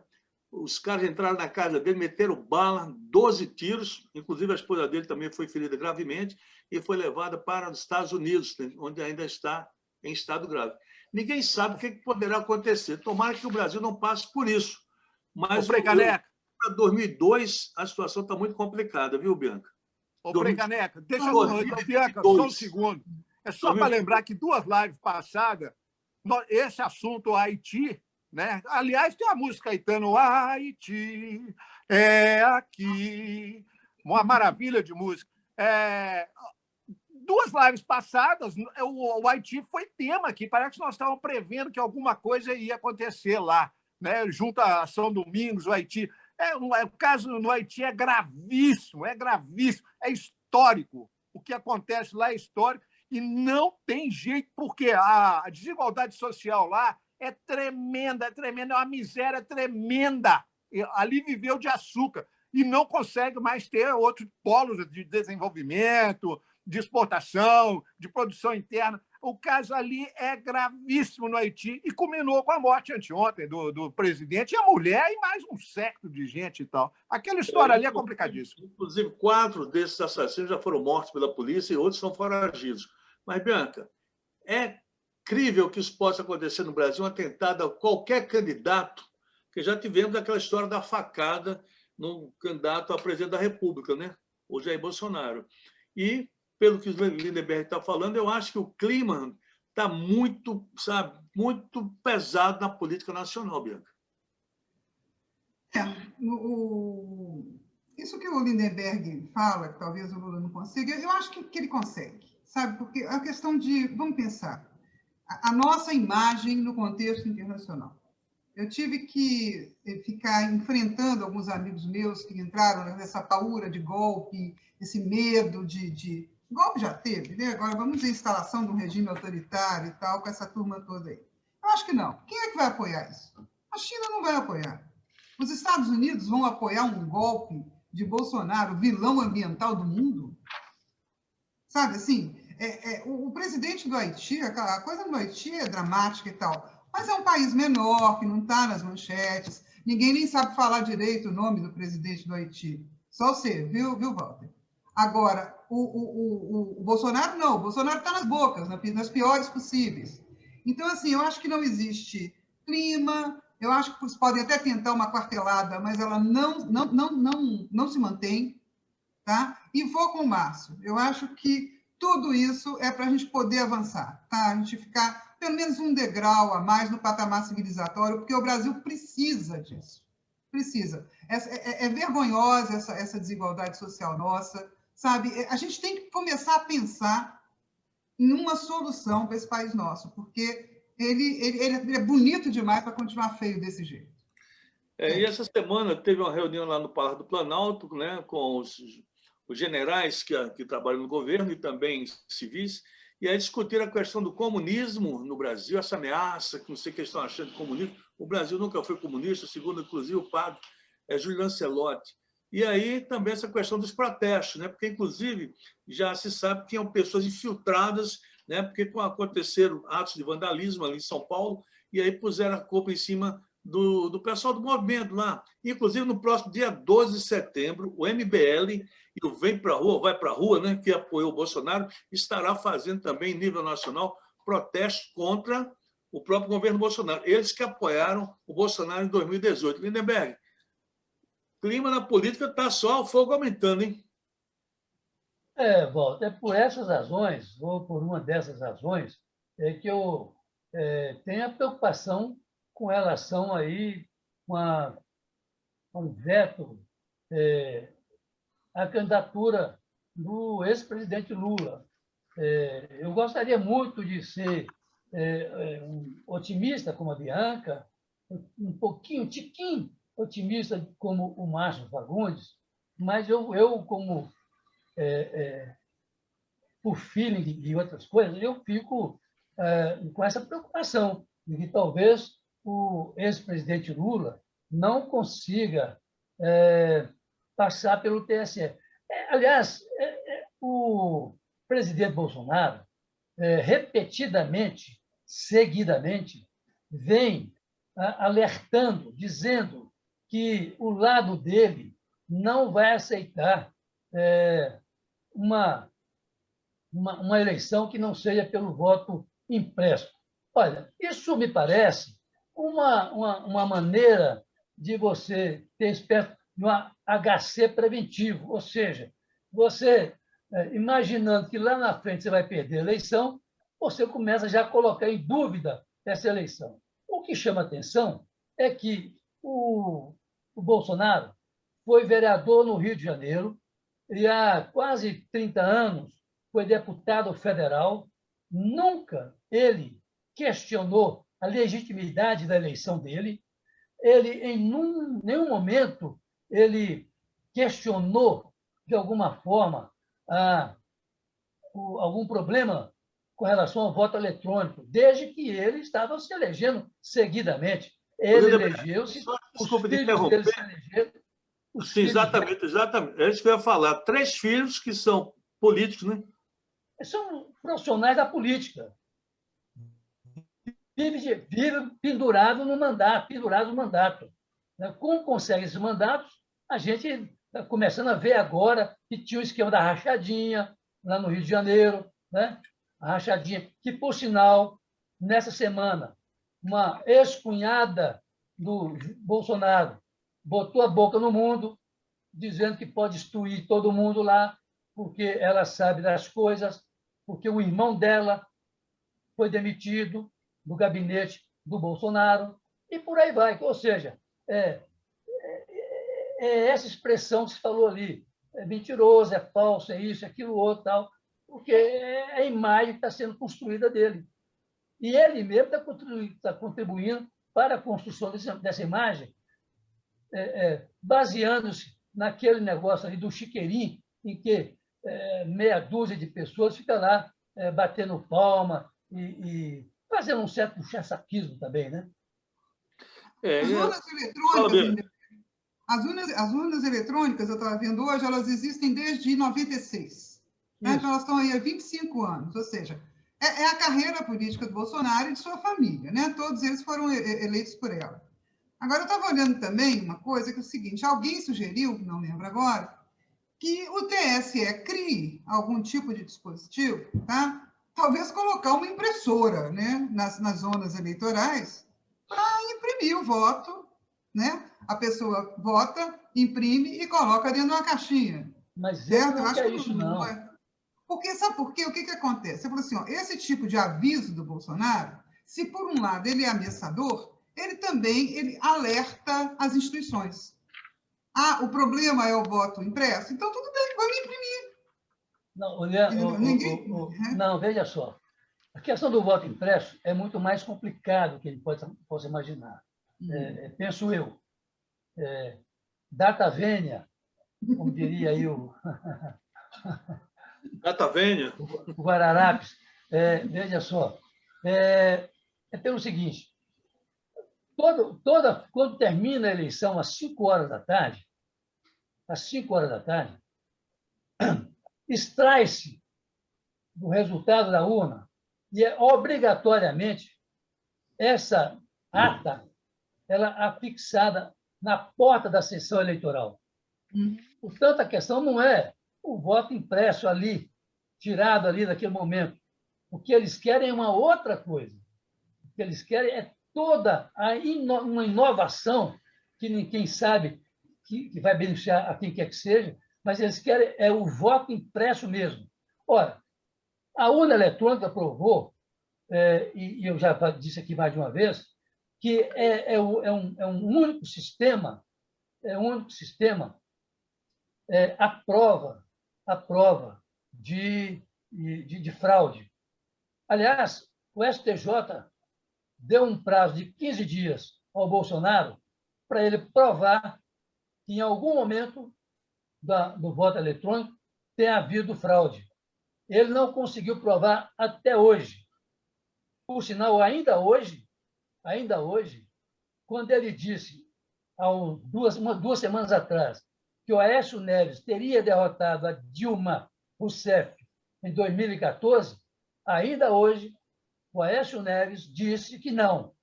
Os caras entraram na casa dele, meteram bala, 12 tiros, inclusive a esposa dele também foi ferida gravemente e foi levada para os Estados Unidos, onde ainda está em estado grave. Ninguém sabe o que poderá acontecer. Tomara que o Brasil não passe por isso. Mas para 2002, a situação está muito complicada, viu, Bianca? Ô, Frei Caneca, deixa eu... Bianca, só um segundo. É só para lembrar que 2 lives passadas, esse assunto Haiti, né? Aliás, tem uma música Caetano, Haiti é aqui, uma maravilha de música. 2 lives passadas, o Haiti foi tema aqui. Parece que nós estávamos prevendo que alguma coisa ia acontecer lá, né? Junto à São Domingos, o Haiti. O caso no Haiti é gravíssimo, é histórico. O que acontece lá é histórico e não tem jeito, porque a desigualdade social lá é tremenda, é uma miséria tremenda. Ali viveu de açúcar. e não consegue mais ter outros polos de desenvolvimento, de exportação, de produção interna. O caso ali é gravíssimo no Haiti e culminou com a morte anteontem do presidente e a mulher e mais um século de gente e tal. Aquela história ali é complicadíssima. Inclusive, 4 desses assassinos já foram mortos pela polícia e outros são foragidos. Mas, Bianca, é incrível que isso possa acontecer no Brasil, um atentado a qualquer candidato, que já tivemos aquela história da facada no candidato a presidente da República, né? O Jair Bolsonaro. E, pelo que o Lindenberg está falando, eu acho que o clima está muito, sabe, muito pesado na política nacional, Bianca. Isso que o Lindenberg fala, que talvez o Lula não consiga, eu acho que ele consegue, sabe? Porque a questão de, vamos pensar, a nossa imagem no contexto internacional. Eu tive que ficar enfrentando alguns amigos meus que entraram nessa paura de golpe, esse medo de... Golpe já teve, né? Agora vamos dizer instalação de um regime autoritário e tal, com essa turma toda aí. Eu acho que não. Quem é que vai apoiar isso? A China não vai apoiar. Os Estados Unidos vão apoiar um golpe de Bolsonaro, vilão ambiental do mundo? Sabe assim? O presidente do Haiti, a coisa do Haiti é dramática e tal, mas é um país menor, que não está nas manchetes, ninguém nem sabe falar direito o nome do presidente do Haiti. Só você, viu, Walter? Agora, o Bolsonaro não, o Bolsonaro está nas bocas, nas piores possíveis. Então, assim, eu acho que não existe clima, eu acho que vocês podem até tentar uma quartelada, mas ela não se mantém, tá? E vou com o Márcio. Eu acho que tudo isso é para a gente poder avançar, tá? A gente ficar pelo menos um degrau a mais no patamar civilizatório, porque o Brasil precisa disso. Precisa. É vergonhosa essa desigualdade social nossa, sabe? A gente tem que começar a pensar em uma solução para esse país nosso, porque ele é bonito demais para continuar feio desse jeito. E essa semana teve uma reunião lá no Palácio do Planalto, né, com os generais que trabalham no governo e também civis, e aí discutiram a questão do comunismo no Brasil, essa ameaça, que não sei o que eles estão achando de comunismo. O Brasil nunca foi comunista, segundo, inclusive, o padre Júlio Lancelotti. E aí também essa questão dos protestos, né? Porque, inclusive, já se sabe que tinham pessoas infiltradas, né? Porque aconteceram atos de vandalismo ali em São Paulo, e aí puseram a culpa em cima do pessoal do movimento lá. Inclusive, no próximo dia 12 de setembro, o MBL e o Vem Pra Rua, Vai Pra Rua, né? Que apoiou o Bolsonaro, estará fazendo também, em nível nacional, protestos contra o próprio governo Bolsonaro. Eles que apoiaram o Bolsonaro em 2018. Lindenberg, o clima na política está só o fogo aumentando, hein? Walter, é por essas razões, ou por uma dessas razões, é que eu tenho a preocupação com relação aí a um veto à candidatura do ex-presidente Lula. Eu gostaria muito de ser um otimista como a Bianca, um pouquinho, um tiquinho otimista como o Márcio Fagundes, mas eu como por feeling e outras coisas, eu fico com essa preocupação de que talvez o ex-presidente Lula não consiga passar pelo TSE. Aliás, o presidente Bolsonaro, repetidamente, seguidamente, vem alertando, dizendo que o lado dele não vai aceitar uma eleição que não seja pelo voto impresso. Olha, isso me parece uma maneira de você ter espécie de um HC preventivo, ou seja, você, imaginando que lá na frente você vai perder a eleição, você começa já a colocar em dúvida essa eleição. O que chama atenção é que o Bolsonaro foi vereador no Rio de Janeiro e há quase 30 anos foi deputado federal. Nunca ele questionou a legitimidade da eleição dele. Ele, em nenhum momento, ele questionou, de alguma forma, algum problema com relação ao voto eletrônico, desde que ele estava se elegendo seguidamente. Ele elegeu-se, os filhos dele se elegeram, os Sim, filhos exatamente, exatamente. É isso que eu ia falar. 3 filhos que são políticos, né? são profissionais da política. Vive pendurado no mandato, pendurado no mandato. Como consegue esses mandatos, a gente está começando a ver agora que tinha o esquema da rachadinha, lá no Rio de Janeiro, né? A rachadinha, que, por sinal, nessa semana, uma ex-cunhada do Bolsonaro botou a boca no mundo, dizendo que pode destruir todo mundo lá, porque ela sabe das coisas, porque o irmão dela foi demitido do gabinete do Bolsonaro, e por aí vai. Ou seja, é essa expressão que se falou ali, é mentiroso, é falso, é isso, é aquilo, outro, tal, porque é a imagem que está sendo construída dele. E ele mesmo está contribuindo para a construção dessa imagem, baseando-se naquele negócio ali do chiqueirinho, em que meia dúzia de pessoas fica lá batendo palma e fazendo um certo chaçaquismo também, né? As urnas eletrônicas, as urnas eletrônicas, eu estava vendo hoje, elas existem desde 96. Né? Então, elas estão aí há 25 anos, ou seja, é a carreira política do Bolsonaro e de sua família, né? Todos eles foram eleitos por ela. Agora, eu estava olhando também uma coisa que é o seguinte, alguém sugeriu, não lembro agora, que o TSE crie algum tipo de dispositivo, tá? Talvez colocar uma impressora, né, nas zonas eleitorais para imprimir o voto, né? A pessoa vota, imprime e coloca dentro de uma caixinha. Mas certo? não quer isso, não. Porque, sabe por quê? O que acontece? Você falou assim, ó, esse tipo de aviso do Bolsonaro, se por um lado ele é ameaçador, ele alerta as instituições. Ah, o problema é o voto impresso? Então, tudo bem, vamos imprimir. Não, veja só. A questão do voto impresso é muito mais complicado do que ele possa imaginar. Penso eu. Data vênia, como diria aí o... Data vênia. O Guararapes. Veja só. Pelo seguinte, quando termina a eleição às 5 horas da tarde, extrai-se do resultado da urna e obrigatoriamente essa ata ela é afixada na porta da sessão eleitoral. Portanto, a questão não é o voto impresso ali, tirado ali naquele momento. O que eles querem é uma outra coisa. O que eles querem é toda uma inovação que ninguém sabe que vai beneficiar a quem quer que seja, mas eles querem o voto impresso mesmo. Ora, a urna eletrônica provou, e eu já disse aqui mais de uma vez, que é um único sistema, a prova de fraude. Aliás, o STJ deu um prazo de 15 dias ao Bolsonaro para ele provar que, em algum momento do voto eletrônico, tenha havido fraude. Ele não conseguiu provar até hoje. Por sinal, ainda hoje, quando ele disse, duas semanas atrás, que o Aécio Neves teria derrotado a Dilma Rousseff em 2014, ainda hoje, o Aécio Neves disse que não,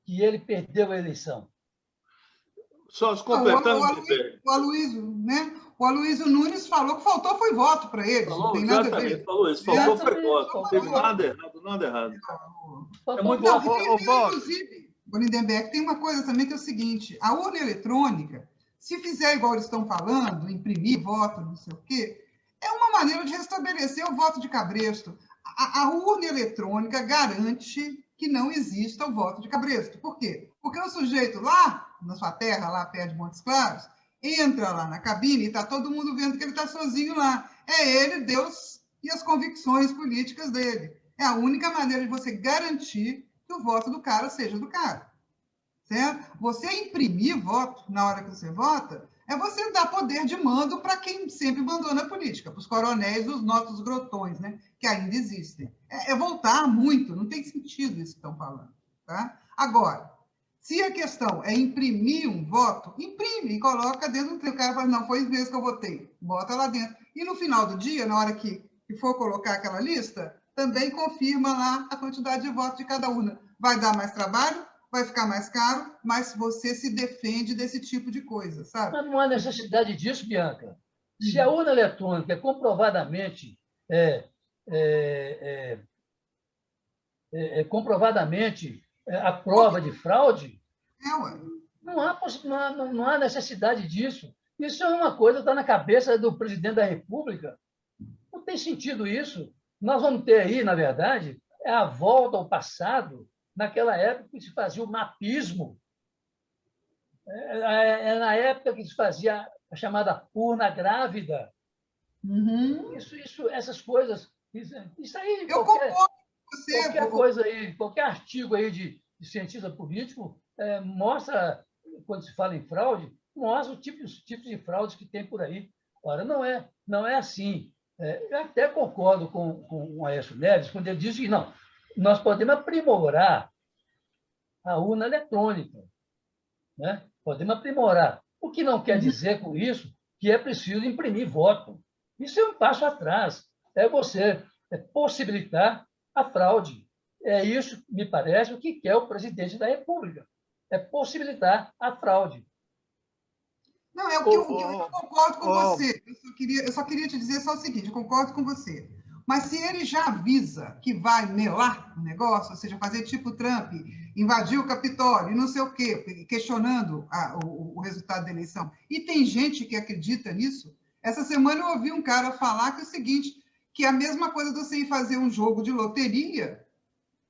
que ele perdeu a eleição. Só completando... O Aloysio Nunes falou que faltou foi voto para ele. Falou, não tem nada a ver. Falou isso. Faltou foi voto. Não teve nada errado. É muito bom. Inclusive, o Lindenberg, tem uma coisa também que é o seguinte, a urna eletrônica, se fizer igual eles estão falando, imprimir voto, não sei o quê, é uma maneira de restabelecer o voto de cabresto. A urna eletrônica garante que não exista o voto de cabresto. Por quê? Porque o sujeito lá, na sua terra, lá perto de Montes Claros, entra lá na cabine e está todo mundo vendo que ele está sozinho lá. É ele, Deus e as convicções políticas dele. É a única maneira de você garantir que o voto do cara seja do cara. Certo? Você imprimir voto na hora que você vota é você dar poder de mando para quem sempre mandou na política, para os coronéis dos nossos grotões, né? Que ainda existem. É voltar muito, não tem sentido isso que estão falando. Tá? Agora, Se a questão é imprimir um voto, imprime e coloca dentro do cara fala, não, foi isso mesmo que eu votei. Bota lá dentro. E no final do dia, na hora que for colocar aquela lista, também confirma lá a quantidade de votos de cada urna. Vai dar mais trabalho, vai ficar mais caro, mas você se defende desse tipo de coisa, sabe? Mas não há necessidade disso, Bianca. Se a urna eletrônica é comprovadamente a prova de fraude, não há necessidade disso. Isso é uma coisa que está na cabeça do presidente da República. Não tem sentido isso. Nós vamos ter aí, na verdade, a volta ao passado, naquela época que se fazia o mapismo. É na época que se fazia a chamada urna grávida. Essas coisas. Isso aí, qualquer coisa aí, qualquer artigo aí de cientista político mostra, quando se fala em fraude, mostra os tipos de fraudes que tem por aí. Ora, não é assim. Eu até concordo com o Aécio Neves quando ele diz que não, nós podemos aprimorar a urna eletrônica, né? Podemos aprimorar. O que não quer dizer com isso que é preciso imprimir voto. Isso é um passo atrás. É você possibilitar a fraude. É isso, me parece, o que quer o presidente da República. É possibilitar a fraude. Não, é o que eu concordo com você. Eu só queria te dizer só o seguinte, eu concordo com você. Mas se ele já avisa que vai melar o negócio, ou seja, fazer tipo Trump, invadir o Capitólio, não sei o quê, questionando o resultado da eleição, e tem gente que acredita nisso, essa semana eu ouvi um cara falar que é o seguinte, que é a mesma coisa de você ir fazer um jogo de loteria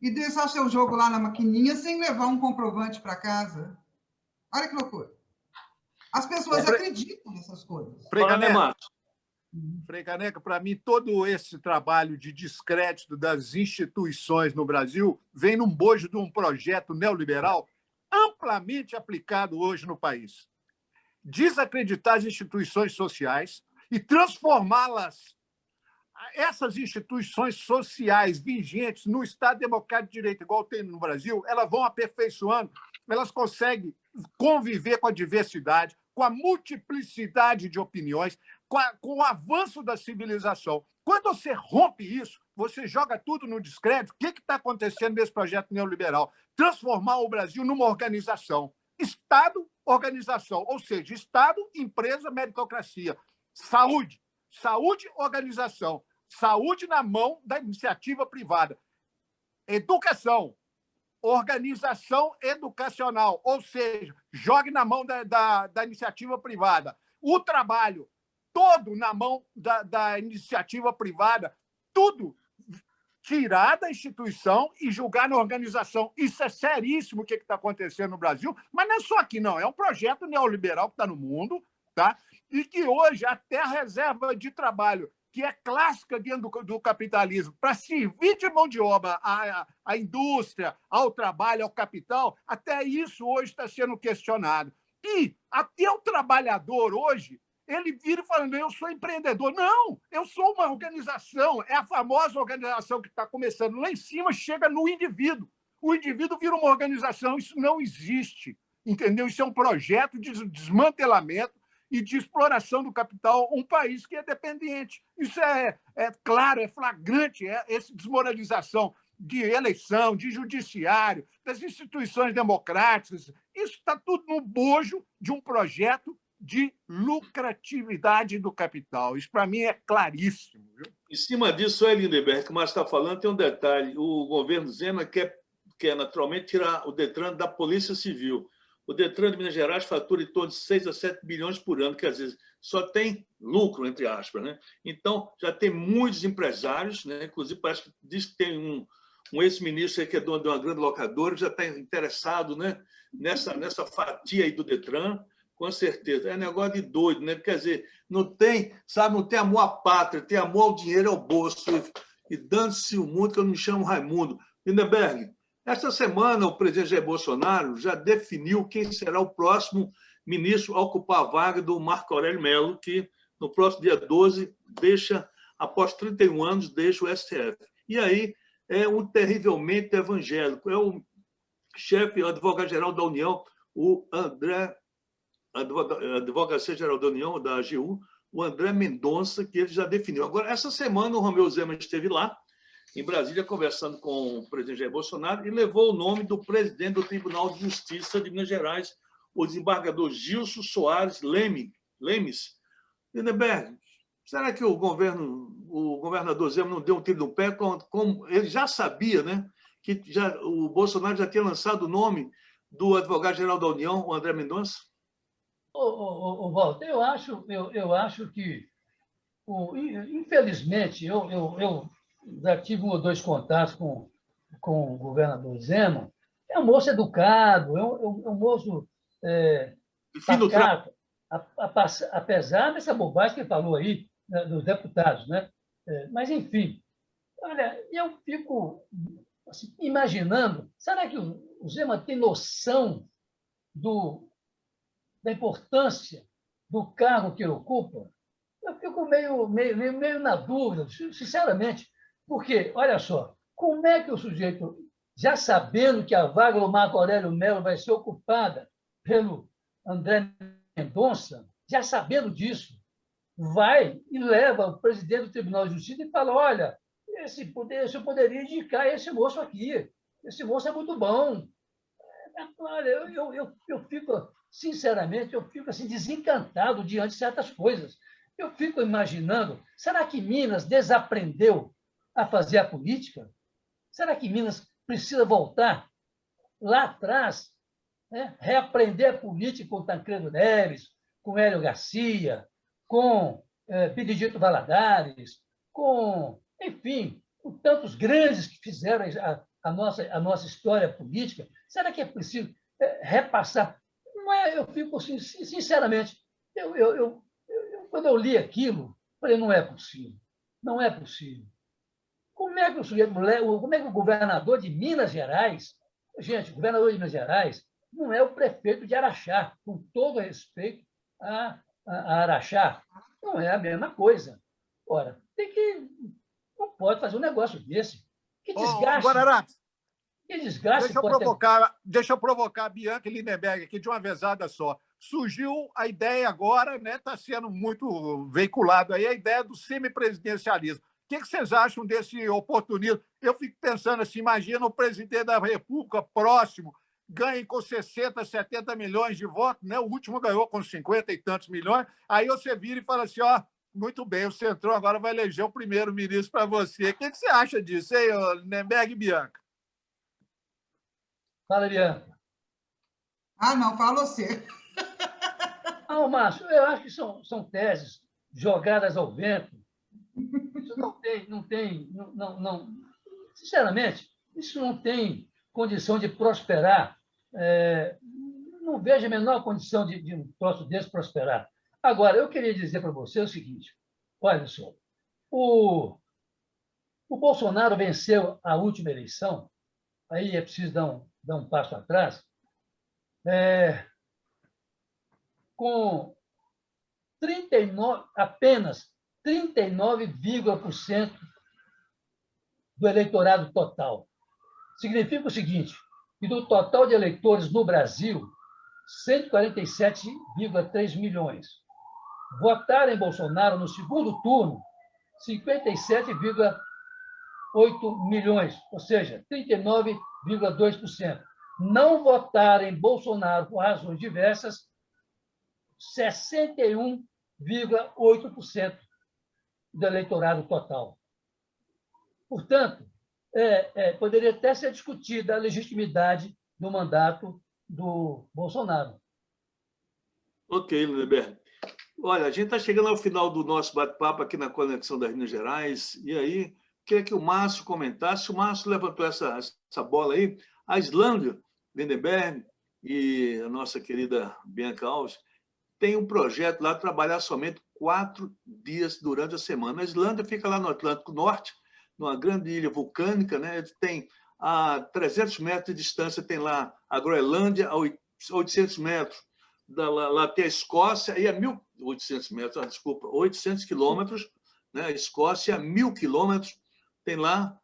e deixar seu jogo lá na maquininha sem levar um comprovante para casa. Olha que loucura. As pessoas acreditam nessas coisas. Frei Caneca, para mim, todo esse trabalho de descrédito das instituições no Brasil vem num bojo de um projeto neoliberal amplamente aplicado hoje no país. Desacreditar as instituições sociais e transformá-las, essas instituições sociais vigentes no Estado Democrático de Direito, igual tem no Brasil, elas vão aperfeiçoando, elas conseguem conviver com a diversidade, com a multiplicidade de opiniões, com o avanço da civilização. Quando você rompe isso, você joga tudo no descrédito. O que está acontecendo nesse projeto neoliberal? Transformar o Brasil numa organização. Estado, organização. Ou seja, Estado, empresa, meritocracia. Saúde. Saúde, organização. Saúde na mão da iniciativa privada. Educação. Organização educacional, ou seja, jogue na mão da iniciativa privada. O trabalho, todo na mão da iniciativa privada, tudo tirar da instituição e julgar na organização. Isso é seríssimo o que está acontecendo no Brasil, mas não é só aqui, não. É um projeto neoliberal que está no mundo, tá? E que hoje até a reserva de trabalho, que é clássica dentro do capitalismo, para servir de mão de obra à indústria, ao trabalho, ao capital, até isso hoje está sendo questionado. E até o trabalhador hoje, ele vira falando, eu sou empreendedor. Não, eu sou uma organização, é a famosa organização que está começando lá em cima, chega no indivíduo. O indivíduo vira uma organização, isso não existe, entendeu? Isso é um projeto de desmantelamento e de exploração do capital, um país que é dependente. Isso é claro, é flagrante, essa desmoralização de eleição, de judiciário, das instituições democráticas. Isso está tudo no bojo de um projeto de lucratividade do capital. Isso, para mim, é claríssimo. Viu? Em cima disso, Lindenberg, que o Márcio está falando, tem um detalhe. O governo Zema quer naturalmente tirar o Detran da Polícia Civil. O Detran de Minas Gerais fatura em torno de 6 a 7 bilhões por ano, que às vezes só tem lucro, entre aspas, né? Então, já tem muitos empresários, né? Inclusive, parece que diz que tem um ex-ministro que é dono de uma grande locadora, que já está interessado, né? nessa fatia aí do Detran, com certeza. É negócio de doido, né? Quer dizer, não tem amor à pátria, tem amor ao dinheiro, ao bolso. E dane-se o mundo, que eu me chamo Raimundo. Lindenberg, esta semana, o presidente Jair Bolsonaro já definiu quem será o próximo ministro a ocupar a vaga do Marco Aurélio Mello, que no próximo dia 12 após 31 anos, deixa o STF. E aí é um terrivelmente evangélico. chefe, advogado-geral da União, o André, Advocacia-Geral da União, da AGU, o André Mendonça, que ele já definiu. Agora, essa semana, o Romeu Zema esteve lá, em Brasília, conversando com o presidente Jair Bolsonaro, e levou o nome do presidente do Tribunal de Justiça de Minas Gerais, o desembargador Gilson Soares Lemes. Lindenberg, será que o governador Zema não deu um tiro no pé? Como ele já sabia, né, que o Bolsonaro já tinha lançado o nome do advogado-geral da União, o André Mendonça? Walter, eu acho que, infelizmente, eu já tive um ou dois contatos com o governador Zema. É um moço educado, é um moço pacato, apesar dessa bobagem que ele falou aí, né, dos deputados, né? Mas, enfim, olha, eu fico assim, imaginando, será que o Zema tem noção da importância do cargo que ele ocupa? Eu fico meio na dúvida, sinceramente, porque, olha só, como é que o sujeito, já sabendo que a vaga do Marco Aurélio Mello vai ser ocupada pelo André Mendonça, já sabendo disso, vai e leva o presidente do Tribunal de Justiça e fala, olha, eu poderia indicar esse moço aqui, esse moço é muito bom. Olha, eu fico, sinceramente, eu fico assim, desencantado diante de certas coisas. Eu fico imaginando, será que Minas desaprendeu a fazer a política? Será que Minas precisa voltar lá atrás, né? Reaprender a política com Tancredo Neves, com Hélio Garcia, com Benedito Valadares, enfim, com tantos grandes que fizeram a nossa história política? Será que é preciso repassar? Não é, eu fico assim, sinceramente, quando eu li aquilo, falei, não é possível, não é possível. Como é que o governador de Minas Gerais, gente, o governador de Minas Gerais não é o prefeito de Araxá, com todo respeito a Araxá, não é a mesma coisa. Ora, não pode fazer um negócio desse. Que desgaste. Guararapes, Que desgaste deixa eu provocar a Bianca Lindenberg aqui de uma vezada só. Surgiu a ideia agora, né? Está sendo muito veiculado aí a ideia do semipresidencialismo. O que vocês acham desse oportunismo? Eu fico pensando assim, imagina o presidente da República próximo ganha com 60, 70 milhões de votos, né? O último ganhou com 50 e tantos milhões, aí você vira e fala assim, ó, muito bem, o Centrão agora vai eleger o primeiro-ministro para você. O que você acha disso, hein, Lindenberg e Bianca? Fala, Bianca. Não, fala você. Márcio, eu acho que são teses jogadas ao vento. Isso não tem, sinceramente, isso não tem condição de prosperar. Não vejo a menor condição de um troço desse prosperar. Agora, eu queria dizer para você o seguinte, olha só, o Bolsonaro venceu a última eleição, aí é preciso dar um passo atrás, com apenas 39,% do eleitorado total. Significa o seguinte, que do total de eleitores no Brasil, 147,3 milhões. Votaram em Bolsonaro no segundo turno, 57,8 milhões, ou seja, 39,2%. Não votaram em Bolsonaro por razões diversas, 61,8% do eleitorado total. Portanto, poderia até ser discutida a legitimidade do mandato do Bolsonaro. Ok, Lindenberg. Olha, a gente está chegando ao final do nosso bate-papo aqui na Conexão das Minas Gerais, e aí queria que o Márcio comentasse. O Márcio levantou essa bola aí. A Islândia, Lindenberg e a nossa querida Bianca Alves tem um projeto lá de trabalhar somente 4 dias durante a semana. A Islândia fica lá no Atlântico Norte, numa grande ilha vulcânica, né? Tem a 300 metros de distância, tem lá a Groenlândia, a 800 metros. Lá tem a Escócia, e a 1.800 metros, desculpa, 800 quilômetros, né? A Escócia, a 1.000 quilômetros, tem lá,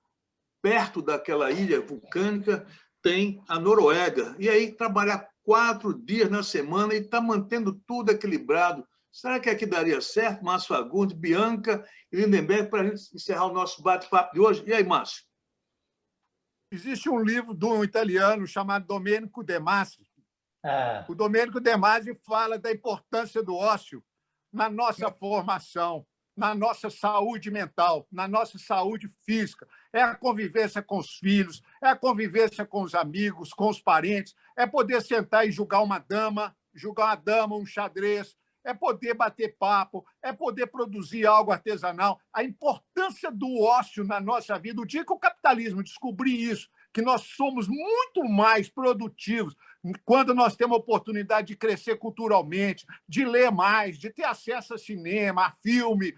perto daquela ilha vulcânica, tem a Noruega. E aí, trabalhar 4 dias na semana e está mantendo tudo equilibrado. Será que aqui daria certo, Márcio Fagundes, Bianca e Lindenberg, para a gente encerrar o nosso bate-papo de hoje? E aí, Márcio? Existe um livro de um italiano chamado Domenico De Masi. O Domenico De Masi fala da importância do ócio na nossa formação, na nossa saúde mental, na nossa saúde física. É a convivência com os filhos, é a convivência com os amigos, com os parentes, é poder sentar e jogar uma dama, um xadrez, é poder bater papo, é poder produzir algo artesanal. A importância do ócio na nossa vida, o dia que o capitalismo descobrir isso, que nós somos muito mais produtivos quando nós temos a oportunidade de crescer culturalmente, de ler mais, de ter acesso a cinema, a filme,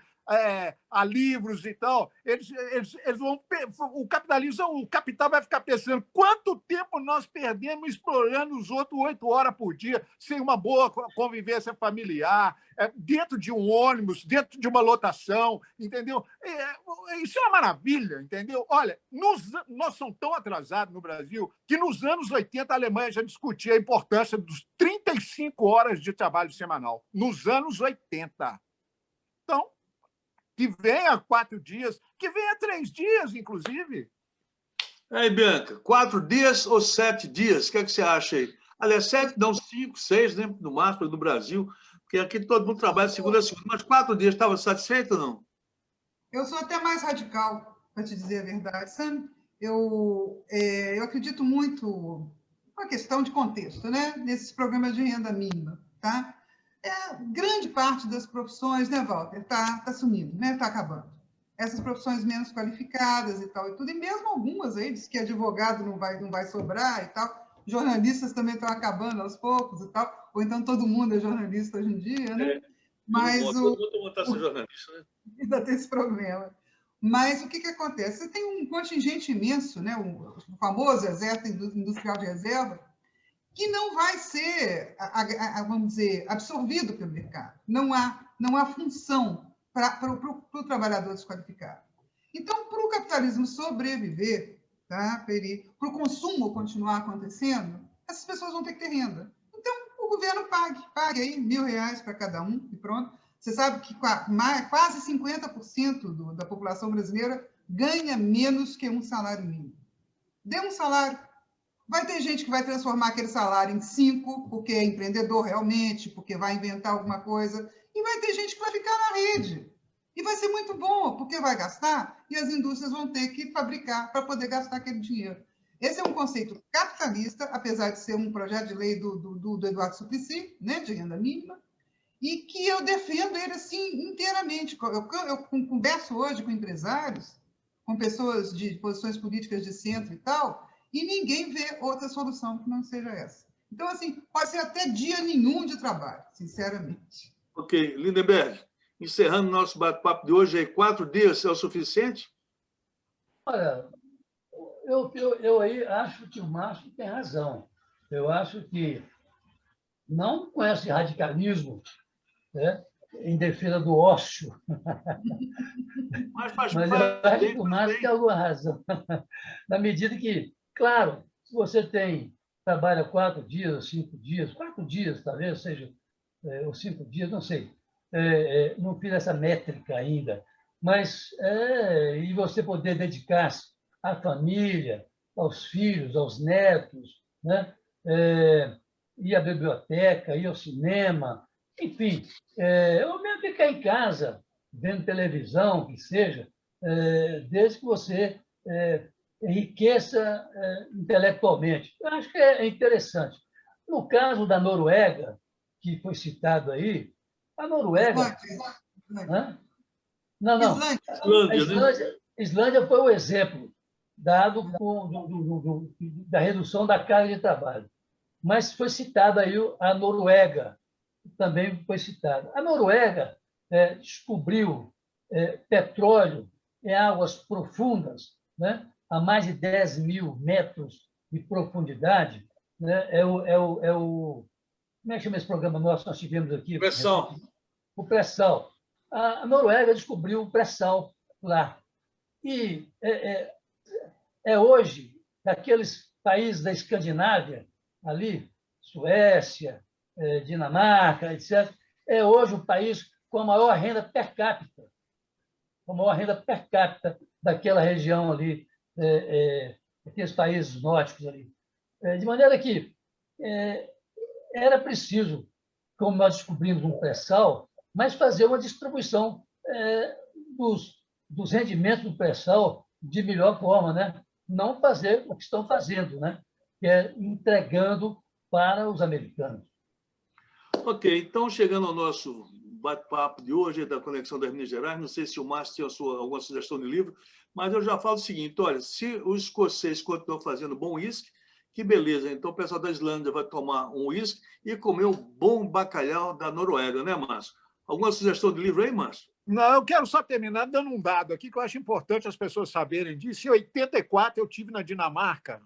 a livros e tal, eles vão. O capitalismo, o capital vai ficar pensando quanto tempo nós perdemos explorando os outros 8 horas por dia, sem uma boa convivência familiar, dentro de um ônibus, dentro de uma lotação, entendeu? Isso é uma maravilha, entendeu? Olha, nós somos tão atrasados no Brasil que nos anos 80 a Alemanha já discutia a importância dos 35 horas de trabalho semanal. Nos anos 80. Então, que venha 4 dias, que venha 3 dias, inclusive. Aí, Bianca, 4 dias ou 7 dias? O que é que você acha aí? Aliás, 7, não, 5, 6, né? No máximo, do Brasil, porque aqui todo mundo trabalha de segunda a segunda. Mas 4 dias, estava satisfeito ou não? Eu sou até mais radical, para te dizer a verdade, sabe? Eu acredito muito uma questão de contexto, né? Nesses programas de renda mínima, tá? Grande parte das profissões, né, Walter, está sumindo, né? Está acabando. Essas profissões menos qualificadas e tal, e tudo, e mesmo algumas aí, diz que advogado não vai sobrar e tal, jornalistas também estão acabando aos poucos e tal, ou então todo mundo é jornalista hoje em dia, né? Mas todo mundo montar a ser jornalista, né? Ainda tem esse problema. Mas o que acontece? Você tem um contingente imenso, né? O famoso exército industrial de reserva, que não vai ser, vamos dizer, absorvido pelo mercado. Não há função para o trabalhador desqualificado. Então, para o capitalismo sobreviver, tá, para o consumo continuar acontecendo, essas pessoas vão ter que ter renda. Então, o governo pague aí R$1.000 para cada um e pronto. Você sabe que quase 50% da população brasileira ganha menos que um salário mínimo. Dê um salário. Vai ter gente que vai transformar aquele salário em 5, porque é empreendedor realmente, porque vai inventar alguma coisa, e vai ter gente que vai ficar na rede. E vai ser muito bom, porque vai gastar, e as indústrias vão ter que fabricar para poder gastar aquele dinheiro. Esse é um conceito capitalista, apesar de ser um projeto de lei do Eduardo Suplicy, né, de renda mínima, e que eu defendo ele assim inteiramente. Eu converso hoje com empresários, com pessoas de posições políticas de centro e tal, e ninguém vê outra solução que não seja essa. Então, assim, pode ser até dia nenhum de trabalho, sinceramente. Ok, Lindenberg, encerrando nosso bate-papo de hoje, aí, 4 dias é o suficiente? Olha, eu aí acho que o Márcio tem razão. Eu acho que não com esse radicalismo, né, em defesa do ócio, Mas eu acho que o Márcio tem alguma razão. Na medida que, claro, se você trabalha 4 dias ou 5 dias, 4 dias talvez seja, ou 5 dias, não sei, não fiz essa métrica ainda, mas e você poder dedicar-se à família, aos filhos, aos netos, né? Ir à biblioteca, ir ao cinema, enfim, ou mesmo ficar em casa, vendo televisão, que seja, desde que você enriqueça intelectualmente. Eu acho que é interessante. No caso da Noruega, que foi citado aí, a Noruega... Não. A Islândia foi o exemplo dado da redução da carga de trabalho. Mas foi citada aí a Noruega, também foi citada. A Noruega descobriu petróleo em águas profundas, né? A mais de 10 mil metros de profundidade. Né? Como é que chama esse programa nosso que nós tivemos aqui? Pressão. O pré-sal. A Noruega descobriu o pré-sal lá. E hoje, daqueles países da Escandinávia, ali, Suécia, Dinamarca, etc., é hoje o país com a maior renda per capita, daquela região ali, aqueles países nórdicos ali. De maneira que era preciso, como nós descobrimos no pré-sal, mas fazer uma distribuição dos rendimentos do pré-sal de melhor forma, né? Não fazer o que estão fazendo, né? Que é entregando para os americanos. Ok, então, chegando ao nosso bate-papo de hoje, da Conexão das Minas Gerais, não sei se o Márcio tem alguma sugestão de livro, mas eu já falo o seguinte, olha, se os escoceses continuam fazendo bom uísque, que beleza, então o pessoal da Islândia vai tomar um uísque e comer um bom bacalhau da Noruega, né, Márcio? Alguma sugestão de livro aí, Márcio? Não, eu quero só terminar dando um dado aqui que eu acho importante as pessoas saberem disso. Em 84, eu estive na Dinamarca,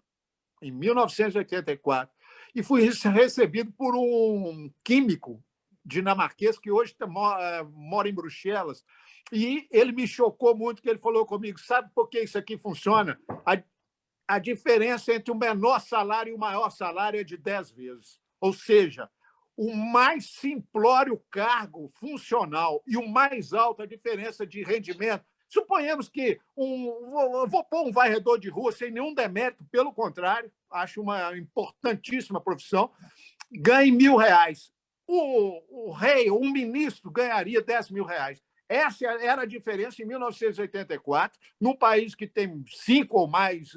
em 1984, e fui recebido por um químico dinamarquês que hoje mora em Bruxelas. E ele me chocou muito, que ele falou comigo, sabe por que isso aqui funciona? A diferença entre o menor salário e o maior salário é de 10 vezes. Ou seja, o mais simplório cargo funcional e o mais alto a diferença de rendimento. Suponhamos que vou pôr um varredor de rua sem nenhum demérito, pelo contrário, acho uma importantíssima profissão, ganhe R$1.000. O rei, um ministro, ganharia R$10.000. Essa era a diferença em 1984, num país que tem 5 ou mais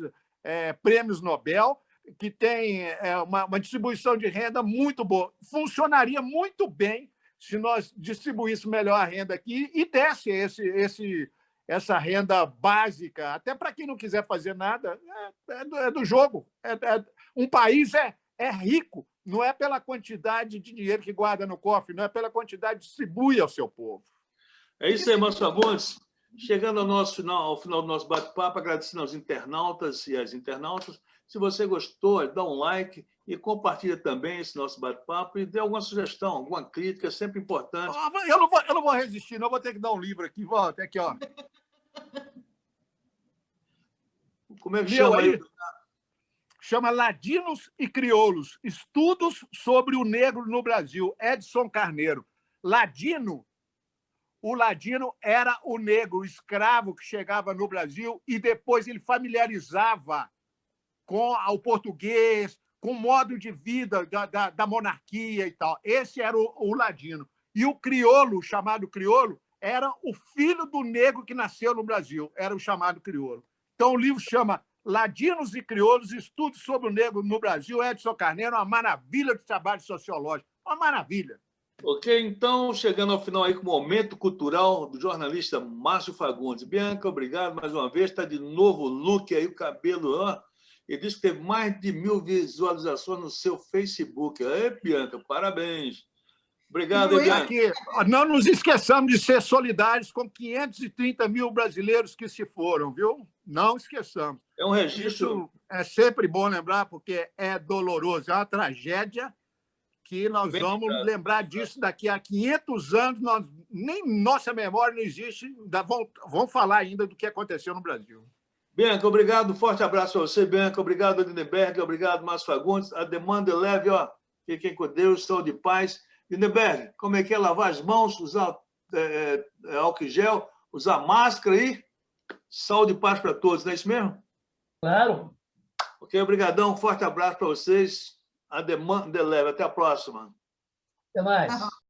prêmios Nobel, que tem uma distribuição de renda muito boa. Funcionaria muito bem se nós distribuíssemos melhor a renda aqui e desse essa renda básica, até para quem não quiser fazer nada, é do jogo. Um país é rico, não é pela quantidade de dinheiro que guarda no cofre, não é pela quantidade que distribui ao seu povo. É isso aí, Márcio Fagundes. Chegando ao final do nosso bate-papo, agradecendo aos internautas e às internautas. Se você gostou, dá um like e compartilha também esse nosso bate-papo e dê alguma sugestão, alguma crítica, é sempre importante. Eu não vou resistir, não vou ter que dar um livro aqui. Volta aqui, ó. Como é que chama aí? Chama Ladinos e Crioulos, Estudos sobre o Negro no Brasil, Edson Carneiro. O ladino era o negro, o escravo que chegava no Brasil e depois ele familiarizava com o português, com o modo de vida da monarquia e tal. Esse era o ladino. E o crioulo, chamado crioulo, era o filho do negro que nasceu no Brasil, era o chamado crioulo. Então, o livro chama Ladinos e Crioulos, Estudos sobre o Negro no Brasil, Edson Carneiro, uma maravilha de trabalho sociológico. Uma maravilha. Ok, então, chegando ao final aí com o momento cultural do jornalista Márcio Fagundes. Bianca, obrigado mais uma vez. Está de novo o look aí, o cabelo. Ó. Ele disse que teve mais de 1.000 visualizações no seu Facebook. Aí, Bianca, parabéns. Obrigado, Bianca. Aqui, não nos esqueçamos de ser solidários com 530 mil brasileiros que se foram, viu? Não esqueçamos. É um registro. Isso é sempre bom lembrar, porque é doloroso, é uma tragédia que nós vamos lembrar disso daqui a 500 anos, nem nossa memória não existe, vamos falar ainda do que aconteceu no Brasil. Bianca, obrigado, forte abraço a você, Bianca, obrigado, Lindenberg, obrigado, Márcio Fagundes, a demanda leve, ó, fiquem com Deus, saúde e paz. Lindenberg, como é que é lavar as mãos, usar álcool em gel, usar máscara aí? Saúde e paz para todos, não é isso mesmo? Claro. Ok, obrigadão, forte abraço para vocês. A demanda leve. Até a próxima. Até mais.